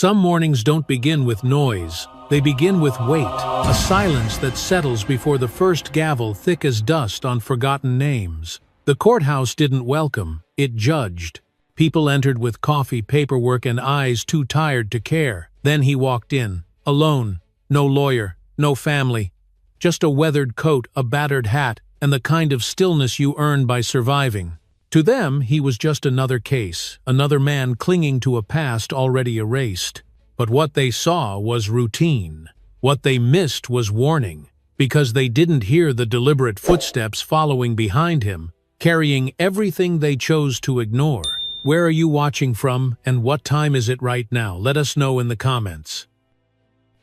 Some mornings don't begin with noise, they begin with weight, a silence that settles before the first gavel thick as dust on forgotten names. The courthouse didn't welcome, it judged. People entered with coffee, paperwork, and eyes too tired to care. Then he walked in, alone, no lawyer, no family, just a weathered coat, a battered hat, and the kind of stillness you earn by surviving. To them, he was just another case, another man clinging to a past already erased. But what they saw was routine. What they missed was warning, because they didn't hear the deliberate footsteps following behind him, carrying everything they chose to ignore. Where are you watching from, and what time is it right now? Let us know in the comments.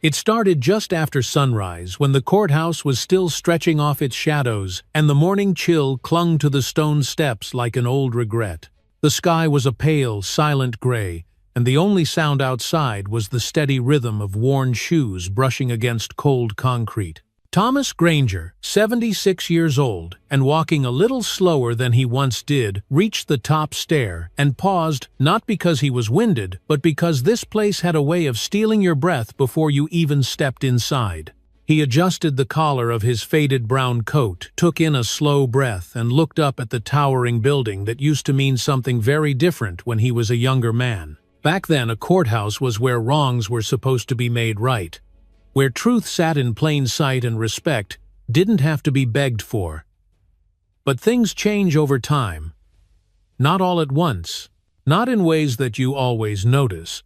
It started just after sunrise, when the courthouse was still stretching off its shadows, and the morning chill clung to the stone steps like an old regret. The sky was a pale, silent gray, and the only sound outside was the steady rhythm of worn shoes brushing against cold concrete. Thomas Granger, 76 years old, and walking a little slower than he once did, reached the top stair and paused, not because he was winded, but because this place had a way of stealing your breath before you even stepped inside. He adjusted the collar of his faded brown coat, took in a slow breath, and looked up at the towering building that used to mean something very different when he was a younger man. Back then, a courthouse was where wrongs were supposed to be made right, where truth sat in plain sight and respect didn't have to be begged for. But things change over time. Not all at once, not in ways that you always notice.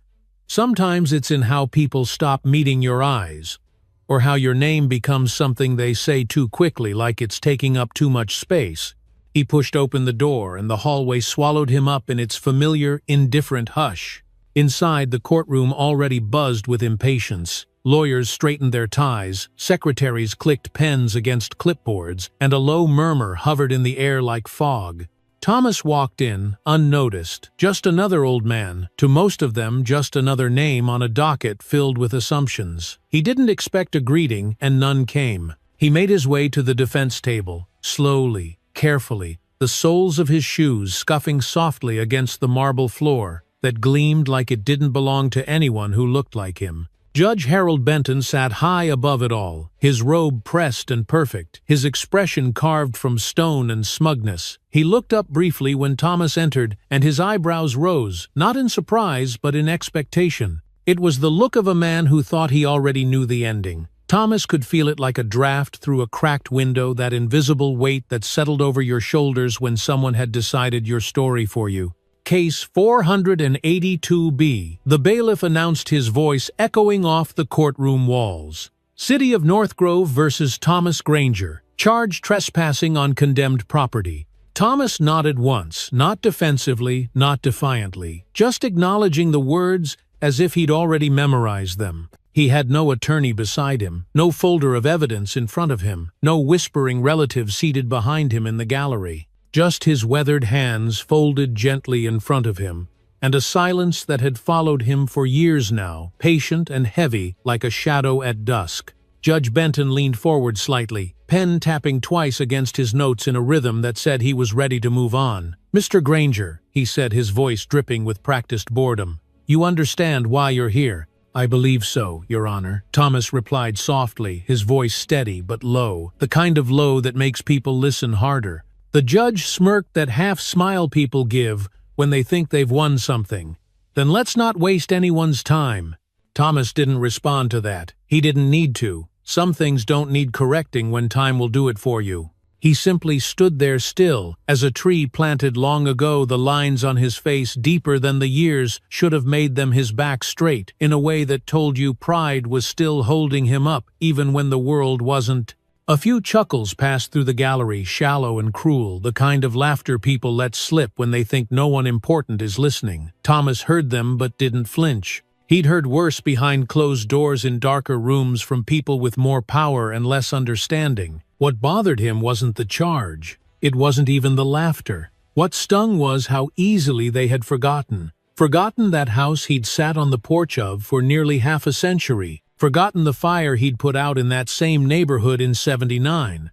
Sometimes it's in how people stop meeting your eyes, or how your name becomes something they say too quickly, like it's taking up too much space. He pushed open the door, and the hallway swallowed him up in its familiar, indifferent hush. Inside, the courtroom already buzzed with impatience. Lawyers straightened their ties, secretaries clicked pens against clipboards, and a low murmur hovered in the air like fog. Thomas walked in, unnoticed, just another old man, to most of them just another name on a docket filled with assumptions. He didn't expect a greeting, and none came. He made his way to the defense table, slowly, carefully, the soles of his shoes scuffing softly against the marble floor that gleamed like it didn't belong to anyone who looked like him. Judge Harold Benton sat high above it all, his robe pressed and perfect, his expression carved from stone and smugness. He looked up briefly when Thomas entered, and his eyebrows rose, not in surprise but in expectation. It was the look of a man who thought he already knew the ending. Thomas could feel it like a draft through a cracked window, that invisible weight that settled over your shoulders when someone had decided your story for you. Case 482B, the bailiff announced, his voice echoing off the courtroom walls. City of North Grove versus Thomas Granger, charged trespassing on condemned property. Thomas nodded once, not defensively, not defiantly, just acknowledging the words as if he'd already memorized them. He had no attorney beside him, no folder of evidence in front of him, no whispering relative seated behind him in the gallery. Just his weathered hands folded gently in front of him, and a silence that had followed him for years now, patient and heavy like a shadow at dusk. Judge Benton leaned forward slightly, pen tapping twice against his notes in a rhythm that said he was ready to move on. "Mr. Granger," he said, his voice dripping with practiced boredom, "you understand why you're here?" "I believe so, Your Honor," Thomas replied softly, his voice steady but low, the kind of low that makes people listen harder. The judge smirked that half-smile people give when they think they've won something. "Then let's not waste anyone's time." Thomas didn't respond to that. He didn't need to. Some things don't need correcting when time will do it for you. He simply stood there still, as a tree planted long ago, the lines on his face deeper than the years should have made them, his back straight, in a way that told you pride was still holding him up, even when the world wasn't. A few chuckles passed through the gallery, shallow and cruel, the kind of laughter people let slip when they think no one important is listening. Thomas heard them but didn't flinch. He'd heard worse behind closed doors in darker rooms from people with more power and less understanding. What bothered him wasn't the charge. It wasn't even the laughter. What stung was how easily they had forgotten. Forgotten that house he'd sat on the porch of for nearly half a century. Forgotten the fire he'd put out in that same neighborhood in '79.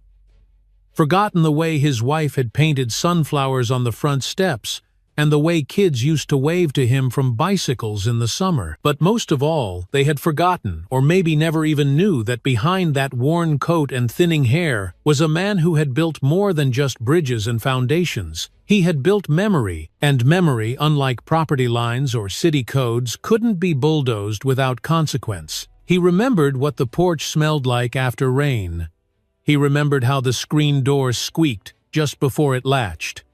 Forgotten the way his wife had painted sunflowers on the front steps, and the way kids used to wave to him from bicycles in the summer. But most of all, they had forgotten, or maybe never even knew, that behind that worn coat and thinning hair was a man who had built more than just bridges and foundations. He had built memory, and memory, unlike property lines or city codes, couldn't be bulldozed without consequence. He remembered what the porch smelled like after rain. He remembered how the screen door squeaked just before it latched.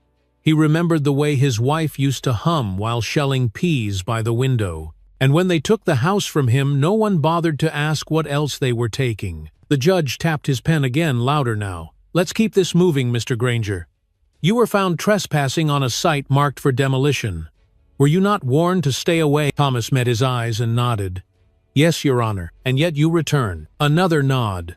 He remembered the way his wife used to hum while shelling peas by the window. And when they took the house from him, no one bothered to ask what else they were taking. The judge tapped his pen again, louder now. "Let's keep this moving, Mr. Granger. You were found trespassing on a site marked for demolition. Were you not warned to stay away?" Thomas met his eyes and nodded. "Yes, Your Honor, and yet you return." Another nod.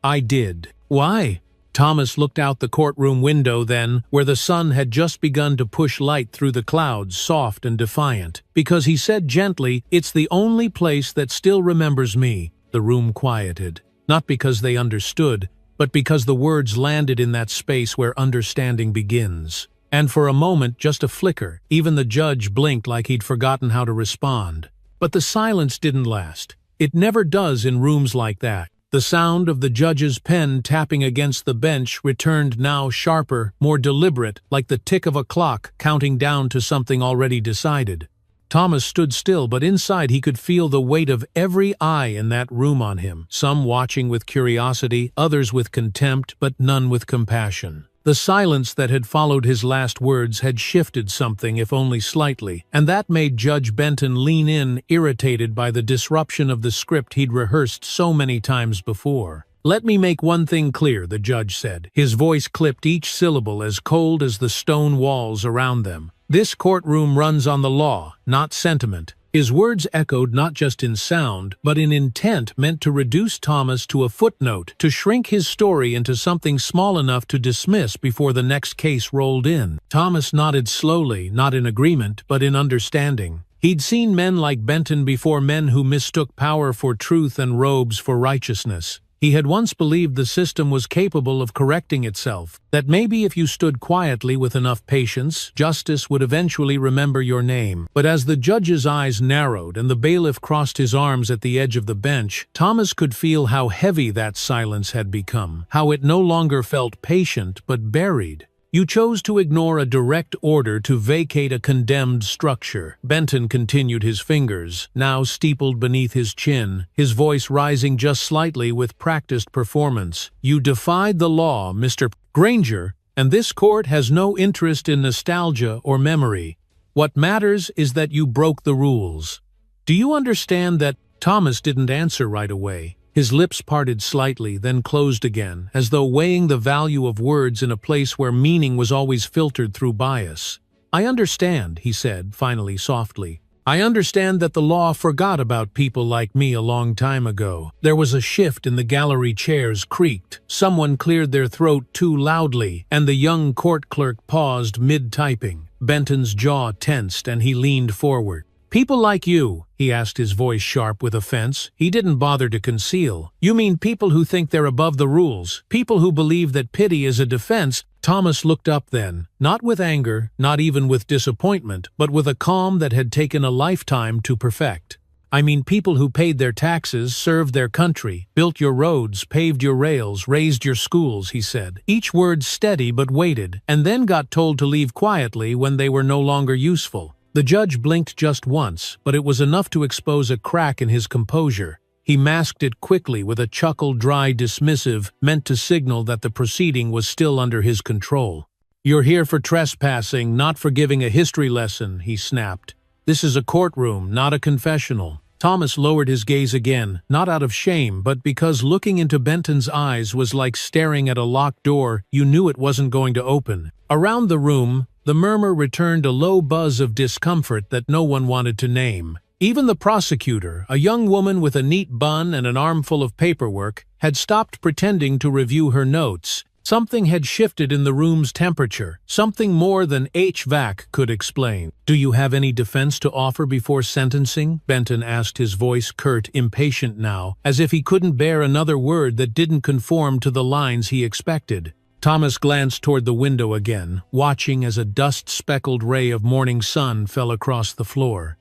"I did." "Why?" Thomas looked out the courtroom window then, where the sun had just begun to push light through the clouds, soft and defiant. "Because," he said gently, "it's the only place that still remembers me." The room quieted. Not because they understood, but because the words landed in that space where understanding begins. And for a moment, just a flicker, even the judge blinked like he'd forgotten how to respond. But the silence didn't last. It never does in rooms like that. The sound of the judge's pen tapping against the bench returned, now sharper, more deliberate, like the tick of a clock counting down to something already decided. Thomas stood still, but inside he could feel the weight of every eye in that room on him, some watching with curiosity, others with contempt, but none with compassion. The silence that had followed his last words had shifted something, if only slightly, and that made Judge Benton lean in, irritated by the disruption of the script he'd rehearsed so many times before. "Let me make one thing clear," the judge said. His voice clipped each syllable, as cold as the stone walls around them. "This courtroom runs on the law, not sentiment." His words echoed not just in sound, but in intent, meant to reduce Thomas to a footnote, to shrink his story into something small enough to dismiss before the next case rolled in. Thomas nodded slowly, not in agreement, but in understanding. He'd seen men like Benton before, men who mistook power for truth and robes for righteousness. He had once believed the system was capable of correcting itself, that maybe if you stood quietly with enough patience, justice would eventually remember your name. But as the judge's eyes narrowed and the bailiff crossed his arms at the edge of the bench, Thomas could feel how heavy that silence had become, how it no longer felt patient but buried. "You chose to ignore a direct order to vacate a condemned structure." Benton continued, his fingers now steepled beneath his chin, his voice rising just slightly with practiced performance. "You defied the law, Mr. Granger, and this court has no interest in nostalgia or memory. What matters is that you broke the rules. Do you understand that?" Thomas didn't answer right away. His lips parted slightly, then closed again, as though weighing the value of words in a place where meaning was always filtered through bias. "I understand," he said, finally softly. "I understand that the law forgot about people like me a long time ago." There was a shift in the gallery, chairs creaked. Someone cleared their throat too loudly, and the young court clerk paused mid-typing. Benton's jaw tensed, and he leaned forward. "People like you?" he asked, his voice sharp with offense. He didn't bother to conceal. "You mean people who think they're above the rules? People who believe that pity is a defense?" Thomas looked up then, not with anger, not even with disappointment, but with a calm that had taken a lifetime to perfect. "I mean people who paid their taxes, served their country, built your roads, paved your rails, raised your schools," he said, each word steady but weighted, "and then got told to leave quietly when they were no longer useful." The judge blinked just once, but it was enough to expose a crack in his composure. He masked it quickly with a chuckle, dry, dismissive, meant to signal that the proceeding was still under his control. "You're here for trespassing, not for giving a history lesson," he snapped. "This is a courtroom, not a confessional." Thomas lowered his gaze again, not out of shame, but because looking into Benton's eyes was like staring at a locked door you knew it wasn't going to open. Around the room, the murmur returned, a low buzz of discomfort that no one wanted to name. Even the prosecutor, a young woman with a neat bun and an armful of paperwork, had stopped pretending to review her notes. Something had shifted in the room's temperature, something more than HVAC could explain. "Do you have any defense to offer before sentencing?" Benton asked, his voice curt, impatient now, as if he couldn't bear another word that didn't conform to the lines he expected. Thomas glanced toward the window again, watching as a dust-speckled ray of morning sun fell across the floor.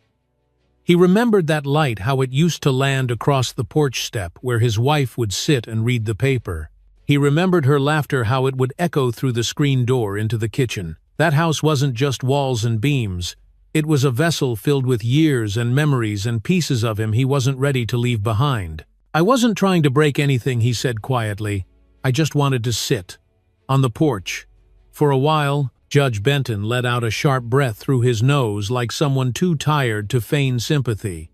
He remembered that light, how it used to land across the porch step where his wife would sit and read the paper. He remembered her laughter, how it would echo through the screen door into the kitchen. That house wasn't just walls and beams. It was a vessel filled with years and memories and pieces of him he wasn't ready to leave behind. "I wasn't trying to break anything," he said quietly. "I just wanted to sit on the porch." For a while, Judge Benton let out a sharp breath through his nose like someone too tired to feign sympathy.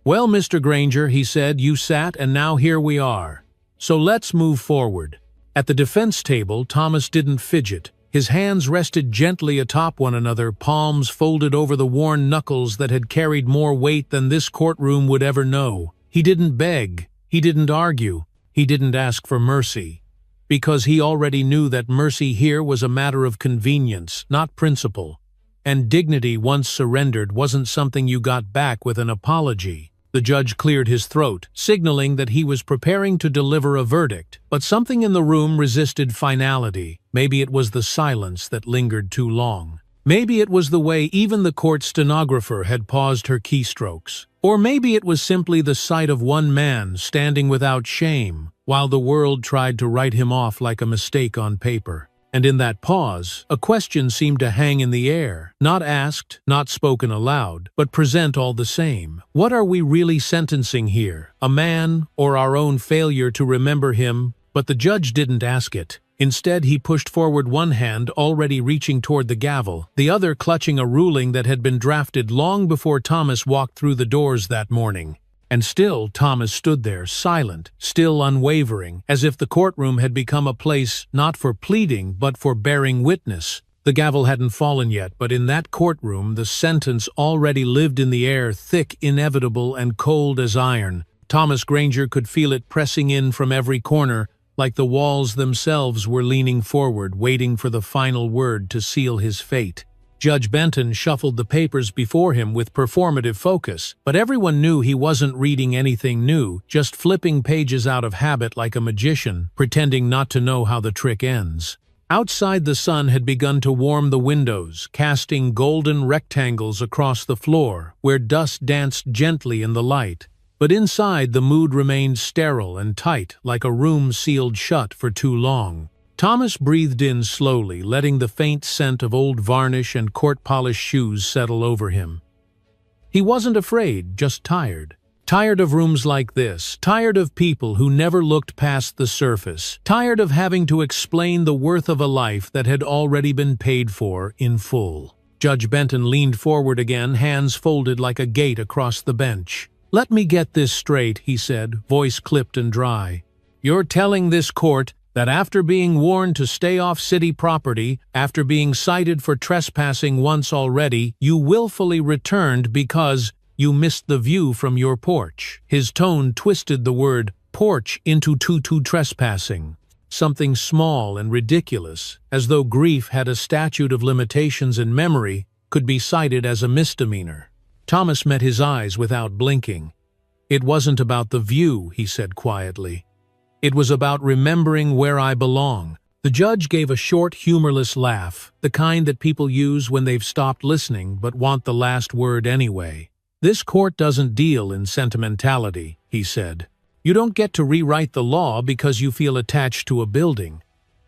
"Well, Mr. Granger," he said, "you sat and now here we are. So let's move forward." At the defense table, Thomas didn't fidget. His hands rested gently atop one another, palms folded over the worn knuckles that had carried more weight than this courtroom would ever know. He didn't beg. He didn't argue. He didn't ask for mercy. Because he already knew that mercy here was a matter of convenience, not principle. And dignity once surrendered wasn't something you got back with an apology. The judge cleared his throat, signaling that he was preparing to deliver a verdict. But something in the room resisted finality. Maybe it was the silence that lingered too long. Maybe it was the way even the court stenographer had paused her keystrokes. Or maybe it was simply the sight of one man standing without shame, while the world tried to write him off like a mistake on paper. And in that pause, a question seemed to hang in the air, not asked, not spoken aloud, but present all the same. What are we really sentencing here? A man, or our own failure to remember him? But the judge didn't ask it. Instead, he pushed forward one hand, already reaching toward the gavel, the other clutching a ruling that had been drafted long before Thomas walked through the doors that morning. And still Thomas stood there, silent, still unwavering, as if the courtroom had become a place not for pleading but for bearing witness. The gavel hadn't fallen yet, but in that courtroom the sentence already lived in the air, thick, inevitable, and cold as iron. Thomas Granger could feel it pressing in from every corner, like the walls themselves were leaning forward, waiting for the final word to seal his fate. Judge Benton shuffled the papers before him with performative focus, but everyone knew he wasn't reading anything new, just flipping pages out of habit like a magician, pretending not to know how the trick ends. Outside, the sun had begun to warm the windows, casting golden rectangles across the floor, where dust danced gently in the light. But inside, the mood remained sterile and tight, like a room sealed shut for too long. Thomas breathed in slowly, letting the faint scent of old varnish and court-polished shoes settle over him. He wasn't afraid, just tired. Tired of rooms like this, tired of people who never looked past the surface, tired of having to explain the worth of a life that had already been paid for in full. Judge Benton leaned forward again, hands folded like a gate across the bench. "Let me get this straight," he said, voice clipped and dry. "You're telling this court that after being warned to stay off city property, after being cited for trespassing once already, you willfully returned because you missed the view from your porch." His tone twisted the word porch into trespassing. Something small and ridiculous, as though grief had a statute of limitations in memory, could be cited as a misdemeanor. Thomas met his eyes without blinking. "It wasn't about the view," he said quietly. "It was about remembering where I belong." The judge gave a short, humorless laugh, the kind that people use when they've stopped listening but want the last word anyway. "This court doesn't deal in sentimentality," he said. "You don't get to rewrite the law because you feel attached to a building.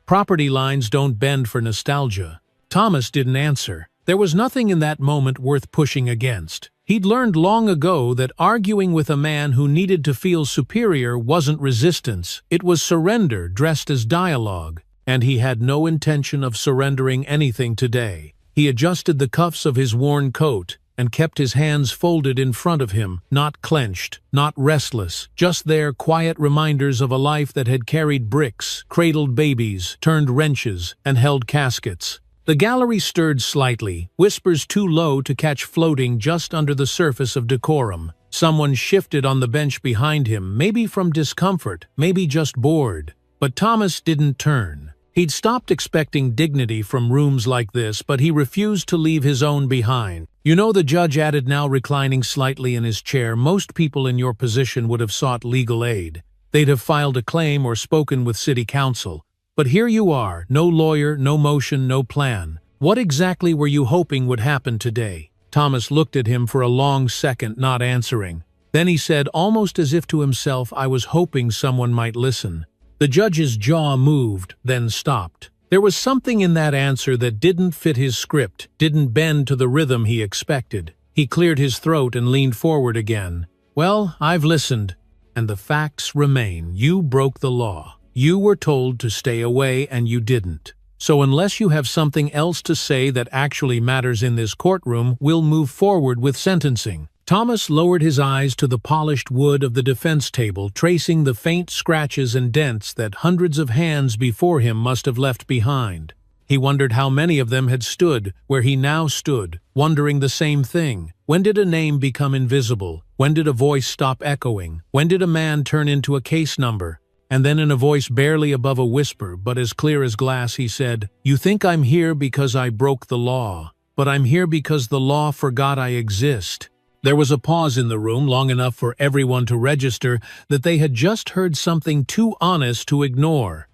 Property lines don't bend for nostalgia." Thomas didn't answer. There was nothing in that moment worth pushing against. He'd learned long ago that arguing with a man who needed to feel superior wasn't resistance. It was surrender dressed as dialogue, and he had no intention of surrendering anything today. He adjusted the cuffs of his worn coat and kept his hands folded in front of him, not clenched, not restless, just there, quiet reminders of a life that had carried bricks, cradled babies, turned wrenches, and held caskets. The gallery stirred slightly, whispers too low to catch floating just under the surface of decorum. Someone shifted on the bench behind him, maybe from discomfort, maybe just bored. But Thomas didn't turn. He'd stopped expecting dignity from rooms like this, but he refused to leave his own behind. "You know," the judge added, now reclining slightly in his chair, "most people in your position would have sought legal aid. They'd have filed a claim or spoken with city council. But here you are, no lawyer, no motion, no plan. What exactly were you hoping would happen today?" Thomas looked at him for a long second, not answering. Then he said, almost as if to himself, "I was hoping someone might listen." The judge's jaw moved, then stopped. There was something in that answer that didn't fit his script, didn't bend to the rhythm he expected. He cleared his throat and leaned forward again. "Well, I've listened, and the facts remain. You broke the law. You were told to stay away, and you didn't. So unless you have something else to say that actually matters in this courtroom, we'll move forward with sentencing." Thomas lowered his eyes to the polished wood of the defense table, tracing the faint scratches and dents that hundreds of hands before him must have left behind. He wondered how many of them had stood where he now stood, wondering the same thing. When did a name become invisible? When did a voice stop echoing? When did a man turn into a case number? And then in a voice barely above a whisper, but as clear as glass, he said, "You think I'm here because I broke the law, but I'm here because the law forgot I exist." There was a pause in the room, long enough for everyone to register that they had just heard something too honest to ignore.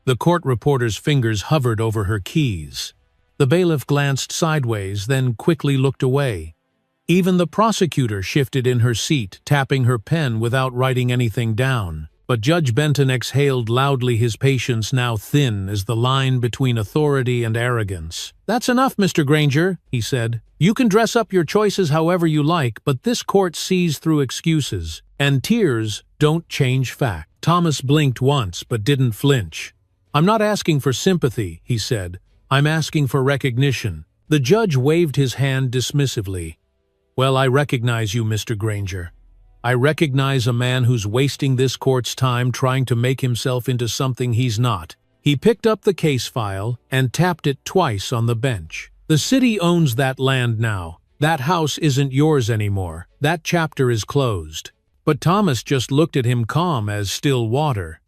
The court reporter's fingers hovered over her keys. The bailiff glanced sideways, then quickly looked away. Even the prosecutor shifted in her seat, tapping her pen without writing anything down. But Judge Benton exhaled loudly, his patience now thin as the line between authority and arrogance. "That's enough, Mr. Granger," he said. "You can dress up your choices however you like, but this court sees through excuses, and tears don't change fact." Thomas blinked once, but didn't flinch. "I'm not asking for sympathy," he said. "I'm asking for recognition." The judge waved his hand dismissively. "Well, I recognize you, Mr. Granger. I recognize a man who's wasting this court's time trying to make himself into something he's not." He picked up the case file and tapped it twice on the bench. "The city owns that land now. That house isn't yours anymore. That chapter is closed." But Thomas just looked at him calm as still water.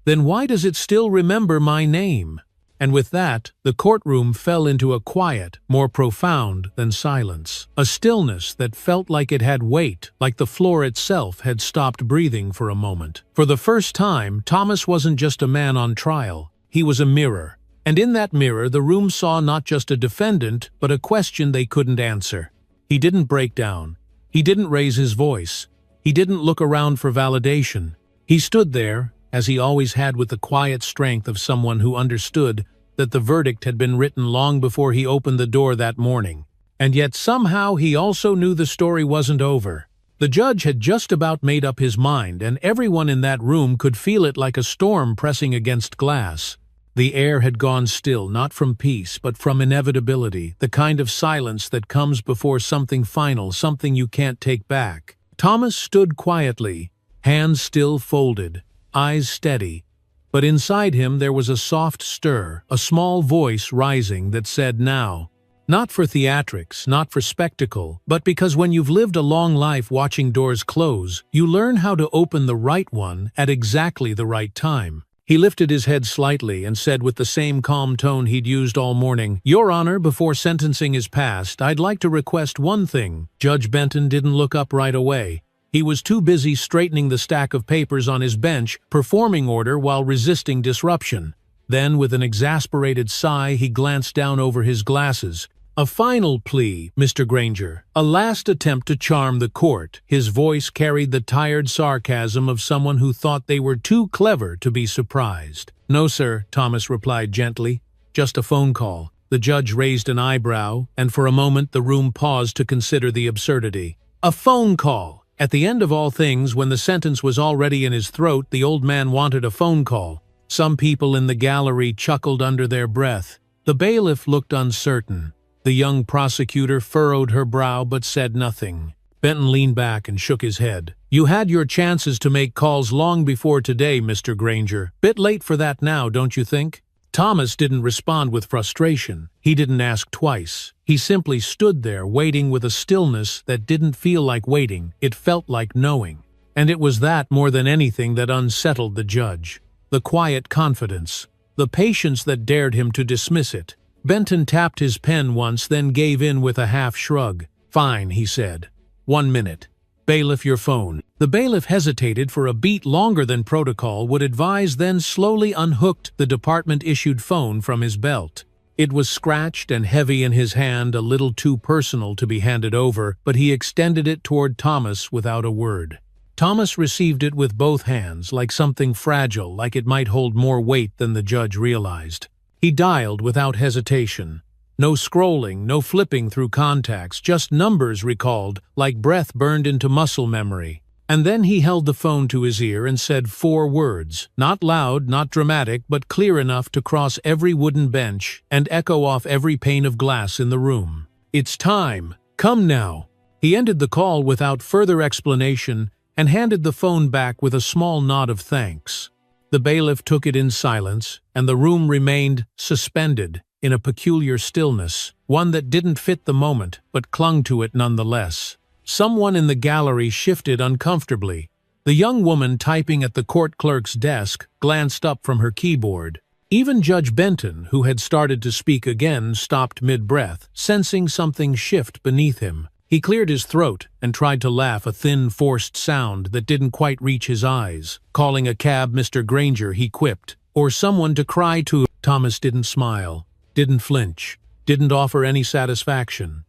"Then why does it still remember my name?" And with that, the courtroom fell into a quiet, more profound than silence. A stillness that felt like it had weight, like the floor itself had stopped breathing for a moment. For the first time, Thomas wasn't just a man on trial. He was a mirror. And in that mirror, the room saw not just a defendant, but a question they couldn't answer. He didn't break down. He didn't raise his voice. He didn't look around for validation. He stood there, as he always had, with the quiet strength of someone who understood that the verdict had been written long before he opened the door that morning. And yet somehow he also knew the story wasn't over. The judge had just about made up his mind, and everyone in that room could feel it like a storm pressing against glass. The air had gone still, not from peace, but from inevitability, the kind of silence that comes before something final, something you can't take back. Thomas stood quietly, hands still folded, eyes steady, but inside him there was a soft stir, a small voice rising that said now. Not for theatrics, not for spectacle, but because when you've lived a long life watching doors close, you learn how to open the right one at exactly the right time. He lifted his head slightly and said with the same calm tone he'd used all morning, "Your Honor, before sentencing is passed, I'd like to request one thing." Judge Benton didn't look up right away. He was too busy straightening the stack of papers on his bench, performing order while resisting disruption. Then, with an exasperated sigh, he glanced down over his glasses. "A final plea, Mr. Granger. A last attempt to charm the court." His voice carried the tired sarcasm of someone who thought they were too clever to be surprised. "No, sir," Thomas replied gently. "Just a phone call." The judge raised an eyebrow, and for a moment the room paused to consider the absurdity. A phone call! At the end of all things, when the sentence was already in his throat, the old man wanted a phone call. Some people in the gallery chuckled under their breath. The bailiff looked uncertain. The young prosecutor furrowed her brow but said nothing. Benton leaned back and shook his head. "You had your chances to make calls long before today, Mr. Granger. Bit late for that now, don't you think?" Thomas didn't respond with frustration. He didn't ask twice. He simply stood there, waiting with a stillness that didn't feel like waiting. It felt like knowing. And it was that more than anything that unsettled the judge. The quiet confidence. The patience that dared him to dismiss it. Benton tapped his pen once, then gave in with a half shrug. "Fine," he said. "1 minute." "Bailiff, your phone." The bailiff hesitated for a beat longer than protocol would advise, then slowly unhooked the department-issued phone from his belt. It was scratched and heavy in his hand, a little too personal to be handed over, but he extended it toward Thomas without a word. Thomas received it with both hands, like something fragile, like it might hold more weight than the judge realized. He dialed without hesitation. No scrolling, no flipping through contacts, just numbers recalled, like breath burned into muscle memory. And then he held the phone to his ear and said 4 words, not loud, not dramatic, but clear enough to cross every wooden bench and echo off every pane of glass in the room. "It's time. Come now." He ended the call without further explanation and handed the phone back with a small nod of thanks. The bailiff took it in silence, and the room remained suspended in a peculiar stillness, one that didn't fit the moment but clung to it nonetheless. Someone in the gallery shifted uncomfortably. The young woman typing at the court clerk's desk glanced up from her keyboard. Even Judge Benton, who had started to speak again, stopped mid-breath, sensing something shift beneath him. He cleared his throat and tried to laugh, a thin, forced sound that didn't quite reach his eyes. Calling a cab, "Mr. Granger," he quipped, "or someone to cry to." Thomas didn't smile, didn't flinch, didn't offer any satisfaction.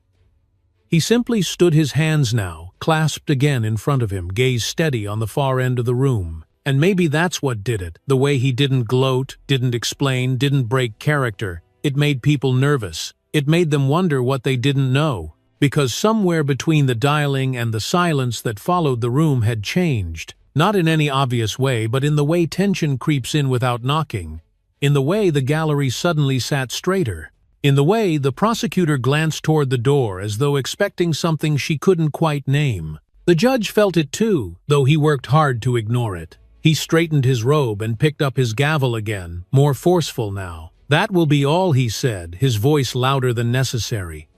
He simply stood, his hands now clasped again in front of him, gaze steady on the far end of the room. And maybe that's what did it. The way he didn't gloat, didn't explain, didn't break character. It made people nervous. It made them wonder what they didn't know. Because somewhere between the dialing and the silence that followed, the room had changed. Not in any obvious way, but in the way tension creeps in without knocking. In the way the gallery suddenly sat straighter. In the way the prosecutor glanced toward the door as though expecting something she couldn't quite name. The judge felt it too, though he worked hard to ignore it. He straightened his robe and picked up his gavel again, more forceful now. "That will be all," he said, his voice louder than necessary.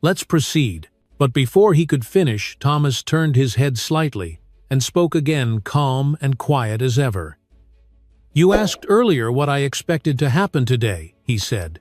"Let's proceed." But before he could finish, Thomas turned his head slightly and spoke again, calm and quiet as ever. "You asked earlier what I expected to happen today," he said.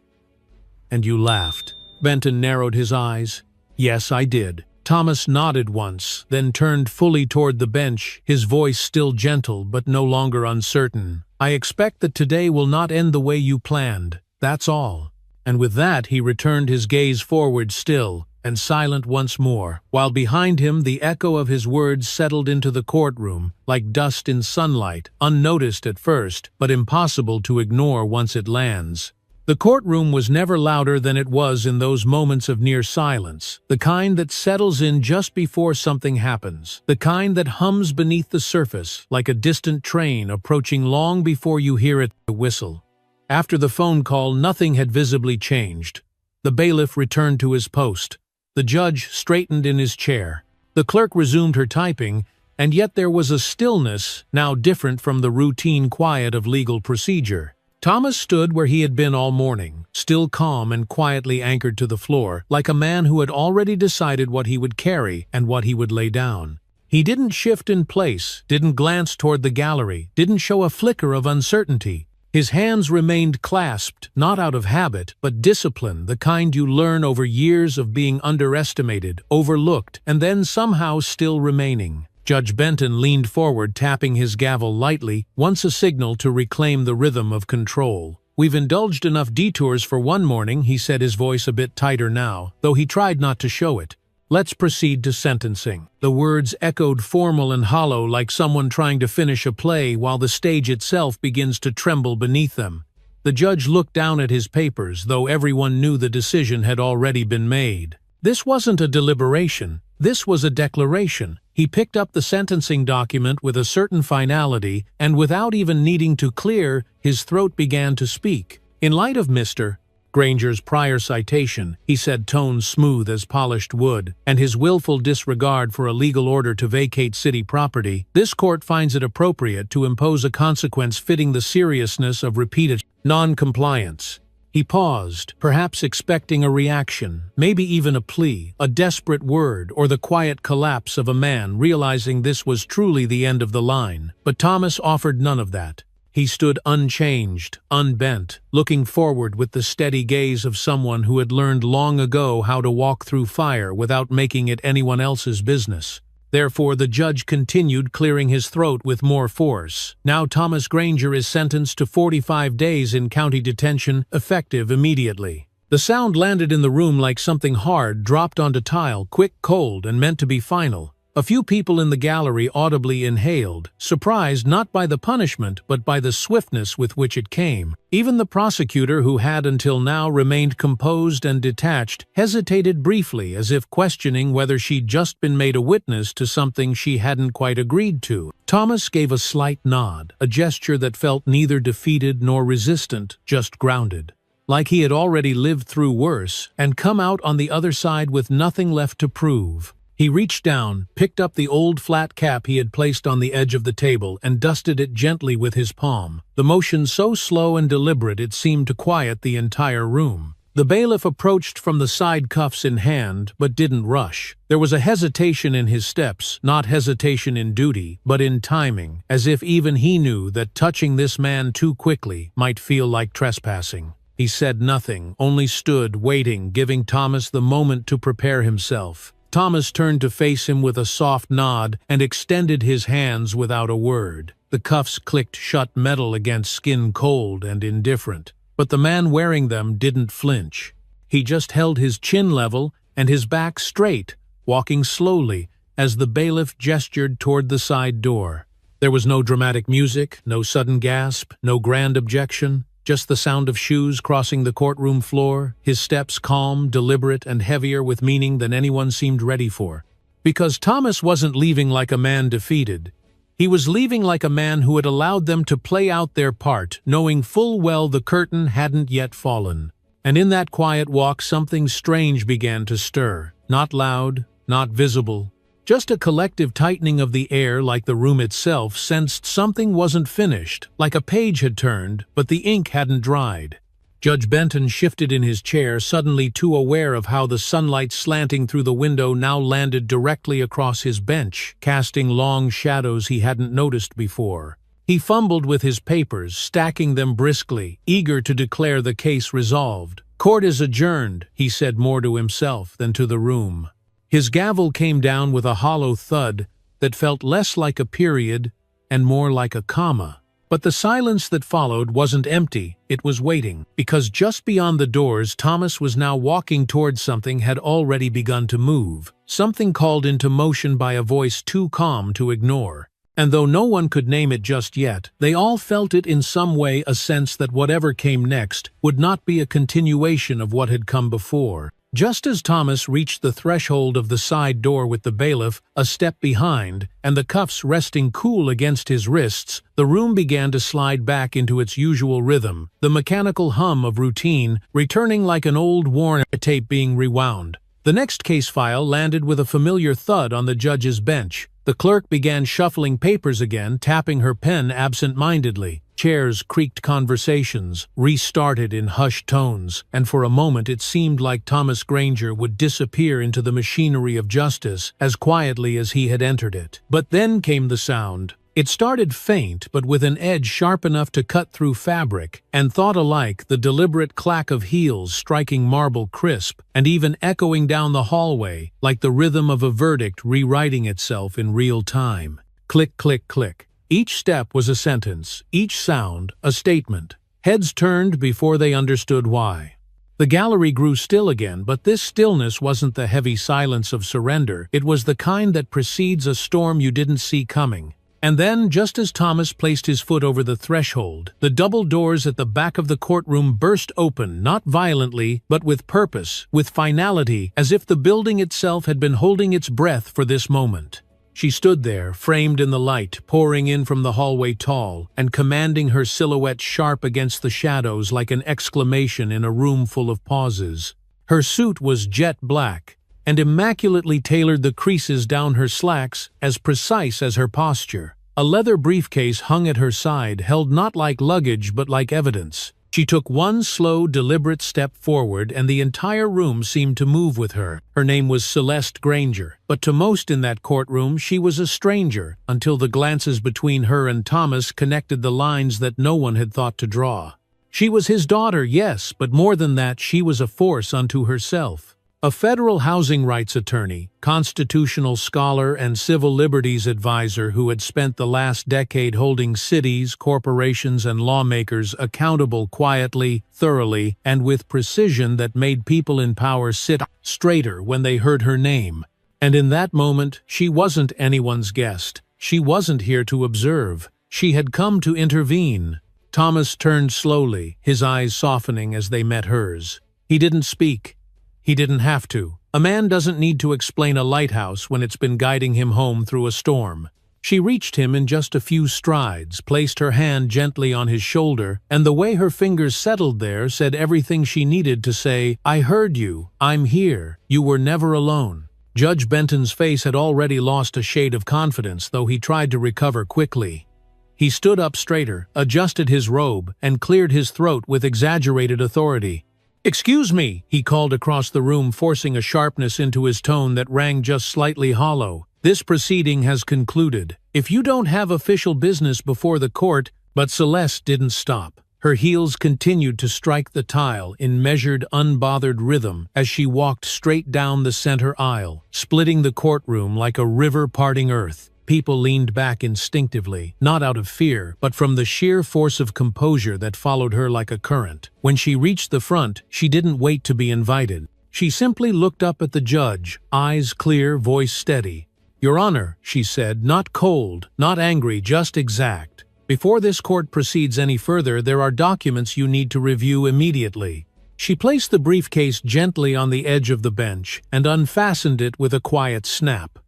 "And you laughed." Benton narrowed his eyes. "Yes, I did." Thomas nodded once, then turned fully toward the bench, his voice still gentle but no longer uncertain. "I expect that today will not end the way you planned. That's all." And with that he returned his gaze forward, still and silent once more, while behind him the echo of his words settled into the courtroom, like dust in sunlight, unnoticed at first, but impossible to ignore once it lands. The courtroom was never louder than it was in those moments of near silence, the kind that settles in just before something happens, the kind that hums beneath the surface, like a distant train approaching long before you hear it whistle. After the phone call, nothing had visibly changed. The bailiff returned to his post. The judge straightened in his chair. The clerk resumed her typing, and yet there was a stillness now different from the routine quiet of legal procedure. Thomas stood where he had been all morning, still calm and quietly anchored to the floor, like a man who had already decided what he would carry and what he would lay down. He didn't shift in place, didn't glance toward the gallery, didn't show a flicker of uncertainty. His hands remained clasped, not out of habit, but discipline, the kind you learn over years of being underestimated, overlooked, and then somehow still remaining. Judge Benton leaned forward, tapping his gavel lightly, once a signal to reclaim the rhythm of control. "We've indulged enough detours for one morning," he said, his voice a bit tighter now, though he tried not to show it. "Let's proceed to sentencing." The words echoed formal and hollow, like someone trying to finish a play while the stage itself begins to tremble beneath them. The judge looked down at his papers, though everyone knew the decision had already been made. This wasn't a deliberation. This was a declaration. He picked up the sentencing document with a certain finality, and without even needing to clear, his throat began to speak. "In light of Mr. Granger's prior citation," he said, tone smooth as polished wood, "and his willful disregard for a legal order to vacate city property, this court finds it appropriate to impose a consequence fitting the seriousness of repeated non-compliance." He paused, perhaps expecting a reaction, maybe even a plea, a desperate word, or the quiet collapse of a man realizing this was truly the end of the line. But Thomas offered none of that. He stood unchanged, unbent, looking forward with the steady gaze of someone who had learned long ago how to walk through fire without making it anyone else's business. Therefore, the judge continued, clearing his throat with more force. Now Thomas Granger is sentenced to 45 days in county detention, effective immediately. The sound landed in the room like something hard dropped onto tile, quick, cold, and meant to be final. A few people in the gallery audibly inhaled, surprised not by the punishment but by the swiftness with which it came. Even the prosecutor, who had until now remained composed and detached, hesitated briefly, as if questioning whether she'd just been made a witness to something she hadn't quite agreed to. Thomas gave a slight nod, a gesture that felt neither defeated nor resistant, just grounded. Like he had already lived through worse and come out on the other side with nothing left to prove. He reached down, picked up the old flat cap he had placed on the edge of the table, and dusted it gently with his palm, the motion so slow and deliberate it seemed to quiet the entire room. The bailiff approached from the side, cuffs in hand, but didn't rush. There was a hesitation in his steps, not hesitation in duty, but in timing, as if even he knew that touching this man too quickly might feel like trespassing. He said nothing, only stood, waiting, giving Thomas the moment to prepare himself. Thomas turned to face him with a soft nod and extended his hands without a word. The cuffs clicked shut, metal against skin, cold and indifferent. But the man wearing them didn't flinch. He just held his chin level and his back straight, walking slowly as the bailiff gestured toward the side door. There was no dramatic music, no sudden gasp, no grand objection. Just the sound of shoes crossing the courtroom floor, his steps calm, deliberate, and heavier with meaning than anyone seemed ready for. Because Thomas wasn't leaving like a man defeated. He was leaving like a man who had allowed them to play out their part, knowing full well the curtain hadn't yet fallen. And in that quiet walk something strange began to stir. Not loud, not visible. Just a collective tightening of the air, like the room itself sensed something wasn't finished, like a page had turned, but the ink hadn't dried. Judge Benton shifted in his chair, suddenly too aware of how the sunlight slanting through the window now landed directly across his bench, casting long shadows he hadn't noticed before. He fumbled with his papers, stacking them briskly, eager to declare the case resolved. "Court is adjourned," he said, more to himself than to the room. His gavel came down with a hollow thud that felt less like a period and more like a comma. But the silence that followed wasn't empty, it was waiting, because just beyond the doors Thomas was now walking towards something had already begun to move, something called into motion by a voice too calm to ignore. And though no one could name it just yet, they all felt it in some way, a sense that whatever came next would not be a continuation of what had come before. Just as Thomas reached the threshold of the side door with the bailiff a step behind and the cuffs resting cool against his wrists, the room began to slide back into its usual rhythm, the mechanical hum of routine returning like an old worn tape being rewound. The next case file landed with a familiar thud on the judge's bench. The clerk began shuffling papers again, tapping her pen absent-mindedly. Chairs creaked, conversations restarted in hushed tones, and for a moment it seemed like Thomas Granger would disappear into the machinery of justice as quietly as he had entered it. But then came the sound. It started faint, but with an edge sharp enough to cut through fabric, and thought alike, the deliberate clack of heels striking marble crisp, and even echoing down the hallway, like the rhythm of a verdict rewriting itself in real time. Click, click, click. Each step was a sentence, each sound a statement. Heads turned before they understood why. The gallery grew still again, but this stillness wasn't the heavy silence of surrender. It was the kind that precedes a storm you didn't see coming. And then, just as Thomas placed his foot over the threshold, the double doors at the back of the courtroom burst open, not violently, but with purpose, with finality, as if the building itself had been holding its breath for this moment. She stood there, framed in the light, pouring in from the hallway tall, and commanding her silhouette sharp against the shadows like an exclamation in a room full of pauses. Her suit was jet black, and immaculately tailored, the creases down her slacks as precise as her posture. A leather briefcase hung at her side, held not like luggage but like evidence. She took one slow, deliberate step forward, and the entire room seemed to move with her. Her name was Celeste Granger, but to most in that courtroom she was a stranger, until the glances between her and Thomas connected the lines that no one had thought to draw. She was his daughter, yes, but more than that, she was a force unto herself. a federal housing rights attorney, constitutional scholar, and civil liberties advisor who had spent the last decade holding cities, corporations, and lawmakers accountable quietly, thoroughly, and with precision that made people in power sit straighter when they heard her name. And in that moment, she wasn't anyone's guest. She wasn't here to observe. She had come to intervene. Thomas turned slowly, his eyes softening as they met hers. He didn't speak. He didn't have to. A man doesn't need to explain a lighthouse when it's been guiding him home through a storm. She reached him in just a few strides, placed her hand gently on his shoulder, and the way her fingers settled there said everything she needed to say, "I heard you. I'm here. You were never alone." Judge Benton's face had already lost a shade of confidence, though he tried to recover quickly. He stood up straighter, adjusted his robe, and cleared his throat with exaggerated authority. "Excuse me," he called across the room, forcing a sharpness into his tone that rang just slightly hollow. "This proceeding has concluded. If you don't have official business before the court—" But Celeste didn't stop. Her heels continued to strike the tile in measured, unbothered rhythm as she walked straight down the center aisle, splitting the courtroom like a river parting earth. People leaned back instinctively, not out of fear, but from the sheer force of composure that followed her like a current. When she reached the front, she didn't wait to be invited. She simply looked up at the judge, eyes clear, voice steady. "Your Honor," she said, not cold, not angry, just exact. "Before this court proceeds any further, there are documents you need to review immediately." She placed the briefcase gently on the edge of the bench and unfastened it with a quiet snap.